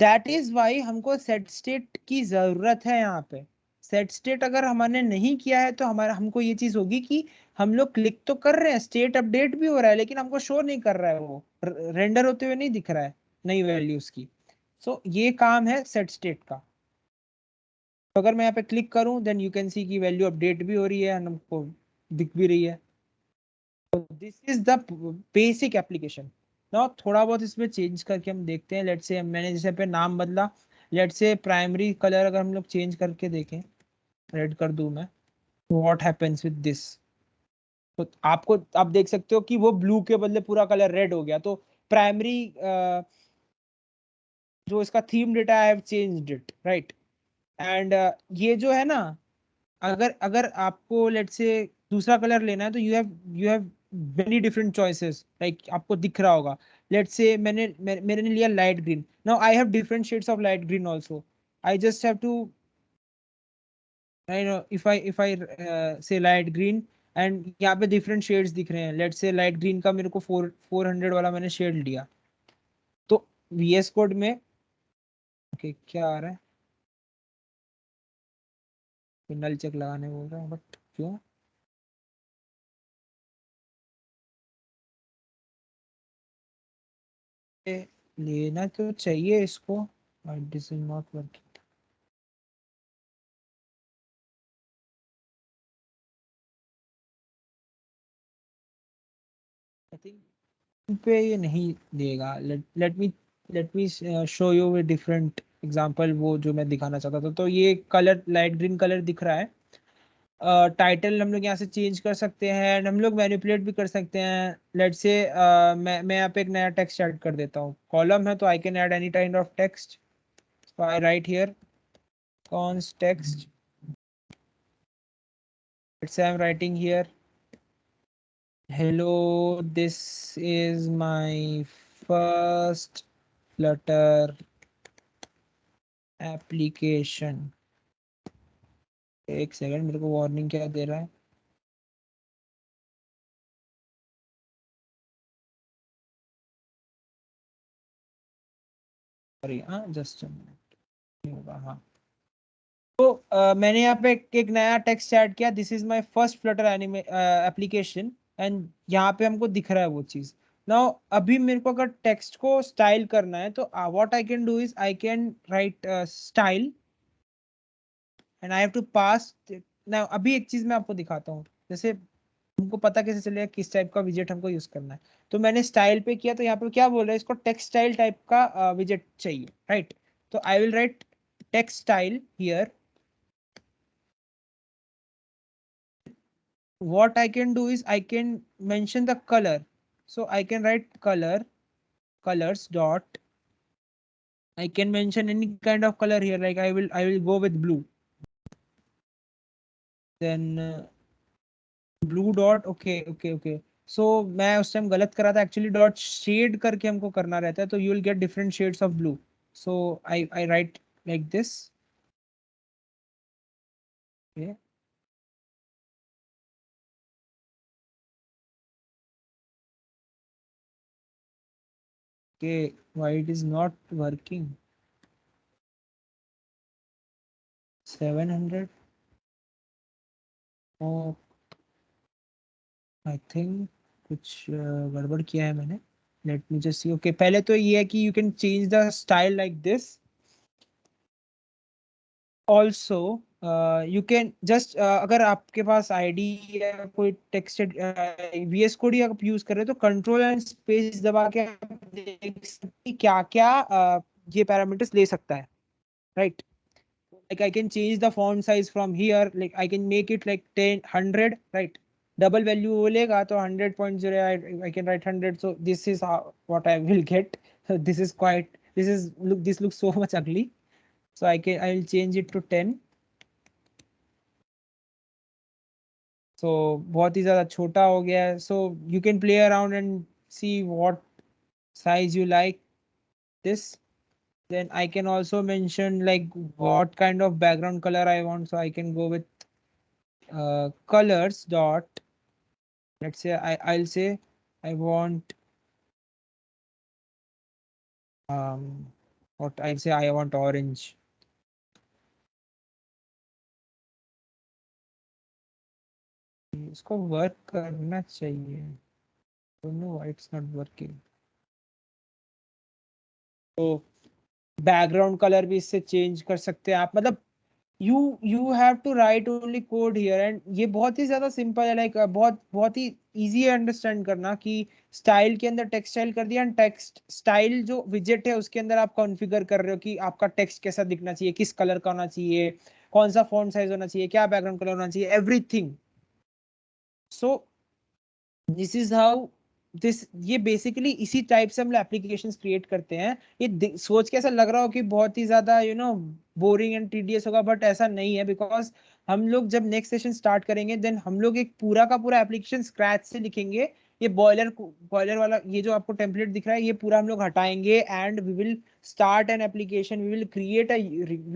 दैट इज वाई हमको सेट स्टेट की जरूरत है यहाँ पे। सेट स्टेट अगर हमने नहीं किया है, तो हमारा हमको ये चीज होगी कि हम लोग क्लिक तो कर रहे हैं, स्टेट अपडेट भी हो रहा है, लेकिन हमको शो नहीं कर रहा है, वो रेंडर होते हुए नहीं दिख रहा है नई वैल्यूज की। सो ये काम है सेट स्टेट का। तो अगर मैं यहाँ पे क्लिक करूं, देन यू कैन सी की वैल्यू अपडेट भी हो रही है, हमको दिख भी रही है। This is the basic application. ना थोड़ा बहुत इसमें चेंज करके हम देखते हैं। लेट्स से मैंने जैसे पे नाम बदला, लेट्स से प्राइमरी कलर अगर हम लोग चेंज करके देखें, रेड कर दूं मैं, व्हाट हैपेंस विद दिस। तो आप देख सकते हो कि वो ब्लू के बदले पूरा कलर रेड हो गया। तो प्राइमरी जो इसका theme data I have changed it, right. And ये जो है ना, अगर अगर आपको लेट्स से दूसरा कलर लेना है, तो you have many different choices, like आपको दिख रहा होगा। लेट्स से मैंने लिया light green. Now I have different shades of light green also. I just have to, I know, if I say light green, and यहाँ पे different shades दिख रहे हैं। लेट्स से लाइट ग्रीन का मेरे को 400 वाला मैंने शेड लिया। तो VS कोड में ओके क्या आ रहा है, नल चेक लगाने बोल रहा है, बट क्यों? लेना तो चाहिए इसको, but this is not working. I think पे ये नहीं देगा. Let me show you with different example, वो जो मैं दिखाना चाहता था. तो ये कलर लाइट ग्रीन कलर दिख रहा है. टाइटल हम लोग यहाँ से चेंज कर सकते हैं एंड हम लोग मैनिपुलेट भी कर सकते हैं. लेट से मैं यहाँ पे एक नया टेक्स्ट ऐड कर देता हूँ. कॉलम है तो I can add any kind of text. So I right here cons text. Let's say I'm writing here, hello, this is my first Flutter application. एक सेकंड, मेरे को वार्निंग क्या दे रहा है. सॉरी, हाँ जस्ट होगा. हाँ, तो मैंने यहाँ पे एक नया टेक्स्ट ऐड किया. This is my first Flutter anime application and यहाँ पे हमको दिख रहा है वो चीज. नाउ अभी मेरे को अगर टेक्स्ट को स्टाइल करना है तो what I can do is I can write style and I have to pass. Now अभी एक चीज मैं आपको दिखाता हूँ. जैसे हमको पता कैसे चलेगा किस टाइप का विजेट हमको यूज करना है. तो मैंने स्टाइल पे किया तो यहाँ पे क्या बोल रहा है, इसको टेक्स्ट स्टाइल टाइप का विजेट चाहिए, राइट. तो I will right text style here. What I can do is I can mention the color. So I can write colors dot. I can mention any kind of color here. Like I will go with blue. Then blue dot. Okay. So मैं उस time गलत करा था. Actually dot shade करके हमको करना रहता है. तो you will get different shades of blue. So I write like this. Okay. Okay. Why it is not working? 700. Oh, I think कुछ गड़बड़ किया है मैंने. Let me just see. Okay, पहले तो ये है कि you can change the style like this. Also you can just अगर आपके पास आईडी या कोई टेक्स्टेड वीएस कोड ही आप यूज कर रहे हो तो कंट्रोल एंड स्पेस दबा के आप देख सकते क्या क्या ये पैरामीटर्स ले सकता है, right. Like I can change the font size from here. Like I can make it like 10 100, right. Double value बोलेगा तो 100.0. I can write 100. So this is how what I will get. So this is quite, this looks so much ugly. So I will change it to 10. So बहुत ही ज़्यादा छोटा हो गया है. So you can play around and see what size you like this. Then I can also mention like what kind of background color I want. So I can go with colors dot. Let's say I'll say I want what I'll say I want orange. इसको work करना चाहिए. don't know why it's not working. तो background colour भी इससे change कर सकते हैं आप. मतलब you have to write only code here and ये बहुत ही ज्यादा सिंपल है. लाइक बहुत ही इजी है अंडरस्टैंड करना कि स्टाइल के अंदर टेक्स्ट स्टाइल कर दिया एंड टेक्स्ट स्टाइल जो विजेट है उसके अंदर आप कॉन्फ़िगर कर रहे हो कि आपका टेक्स्ट कैसा दिखना चाहिए, किस कलर का होना चाहिए, कौन सा फॉन्ट साइज होना चाहिए, क्या बैकग्राउंड कलर होना चाहिए, everything. So this is how this ये बेसिकली इसी टाइप से हम लोग एप्लीकेशंस क्रिएट करते हैं. ये सोच के ऐसा लग रहा हो कि बहुत ही ज्यादा बोरिंग एंड टीडियस होगा, बट ऐसा नहीं है. बिकॉज हम लोग जब नेक्स्ट सेशन स्टार्ट करेंगे देन हम लोग एक पूरा का पूरा एप्लीकेशन स्क्रैच से लिखेंगे. ये बॉयलर वाला ये जो आपको टेम्पलेट दिख रहा है ये पूरा हम लोग हटाएंगे and we will start an application. We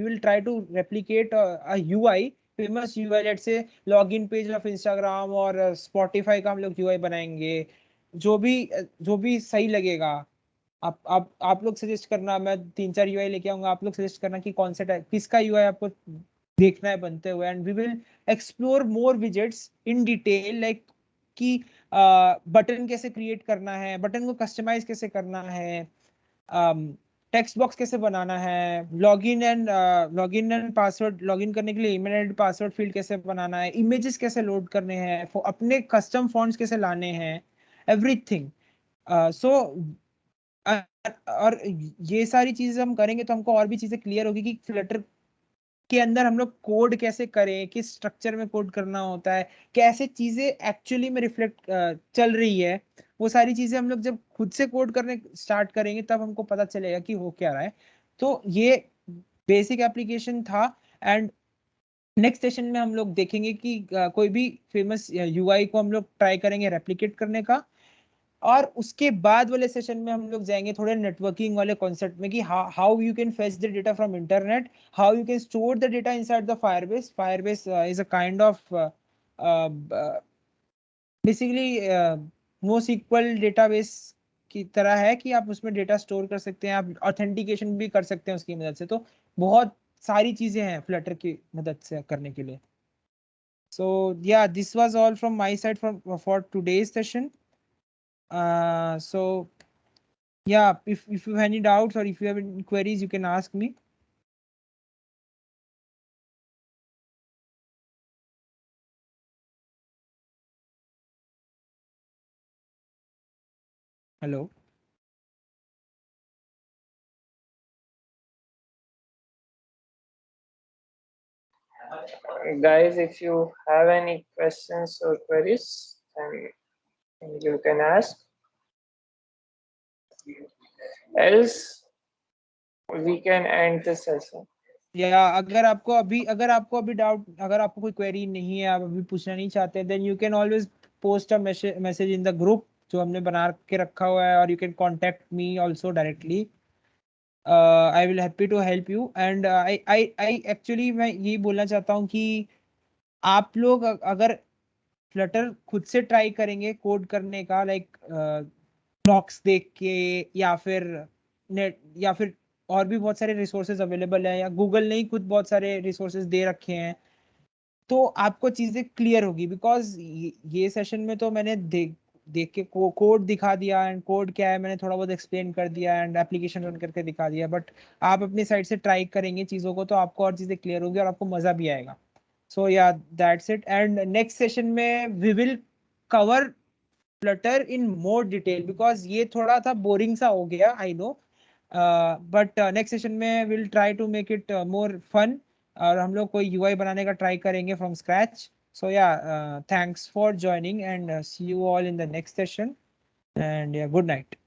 will try to replicate a UI, famous UI. Let's say login page of Instagram और स्पॉटिफाई का हम लोग यूआई बनाएंगे. जो भी सही लगेगा. आप लोग सजेस्ट करना. मैं 3-4 यूआई लेके आऊंगा. आप लोग सजेस्ट करना कि कौन सा टाइप किसका यूआई आपको देखना है बनते हुए. And we will explore more widgets in detail. Like कि बटन कैसे क्रिएट करना है, बटन को कस्टमाइज कैसे करना है, टेक्स्ट बॉक्स कैसे बनाना है, लॉगिन एंड पासवर्ड, लॉगिन करने के लिए ईमेल एंड पासवर्ड फील्ड कैसे बनाना है, इमेजेस कैसे लोड करने हैं, अपने कस्टम फॉन्ट्स कैसे लाने हैं, everything. So और ये सारी चीजें हम करेंगे तो हमको और भी चीजें क्लियर होगी कि फ्लटर के अंदर हम लोग कोड कैसे करें, किस स्ट्रक्चर में कोड करना होता है, कैसे चीजें एक्चुअली में रिफ्लेक्ट चल रही है। वो सारी चीजें हम लोग जब खुद से कोड करने स्टार्ट करेंगे तब हमको पता चलेगा कि हो क्या रहा है। तो ये बेसिक एप्लीकेशन था। एंड नेक्स्ट सेशन में हम लोग देखेंगे कि कोई भी फेमस यूआई को हम लोग ट्राई करेंगे रेप्लिकेट करने का। और उसके बाद वाले सेशन में हम लोग जाएंगे थोड़े नेटवर्किंग वाले कॉन्सेप्ट में कि how you can fetch the data from internet, how you can store the data inside the Firebase. Firebase is a kind of basically NoSQL database की तरह है कि आप उसमें डेटा स्टोर कर सकते हैं, आप ऑथेंटिकेशन भी कर सकते हैं उसकी मदद से। तो बहुत सारी चीजें हैं फ्लटर की मदद से करने के लिए। So yeah, this was all from my side for today's session. So yeah, if you have any doubts or if you have any queries, you can ask me. Hello.
Guys, if you have any questions or queries, then you can ask. Else, we can end the session.
या अगर आपको अभी doubt, अगर आपको कोई query नहीं है, आप अभी पूछना नहीं चाहते, then you can always post a message in the group जो हमने बना के रखा हुआ है, और you can contact me also directly. I will happy to help you. And I actually मैं ये बोलना चाहता हूँ कि आप लोग अगर फ्लटर खुद से ट्राई करेंगे कोड करने का, लाइक ब्लॉक्स देख के, या फिर नेट, या फिर और भी बहुत सारे रिसोर्सेज अवेलेबल है, या गूगल ने ही खुद बहुत सारे रिसोर्सेज दे रखे हैं, तो आपको चीजें क्लियर होगी। बिकॉज ये सेशन में तो मैंने देख देख के कोड दिखा दिया, एंड कोड क्या है मैंने थोड़ा बहुत एक्सप्लेन कर दिया, एंड एप्लीकेशन रन करके दिखा दिया। बट आप अपनी साइड से ट्राई करेंगे चीजों को तो आपको और चीजें क्लियर होगी और आपको मजा भी आएगा। So yeah, that's it. And next session में we will cover Flutter in more detail because ये थोड़ा था boring सा हो गया, I know. But next session में we'll try to make it more fun, और हम लोग कोई UI बनाने का try करेंगे from scratch. So yeah, thanks for joining and see you all in the next session. And yeah, good night.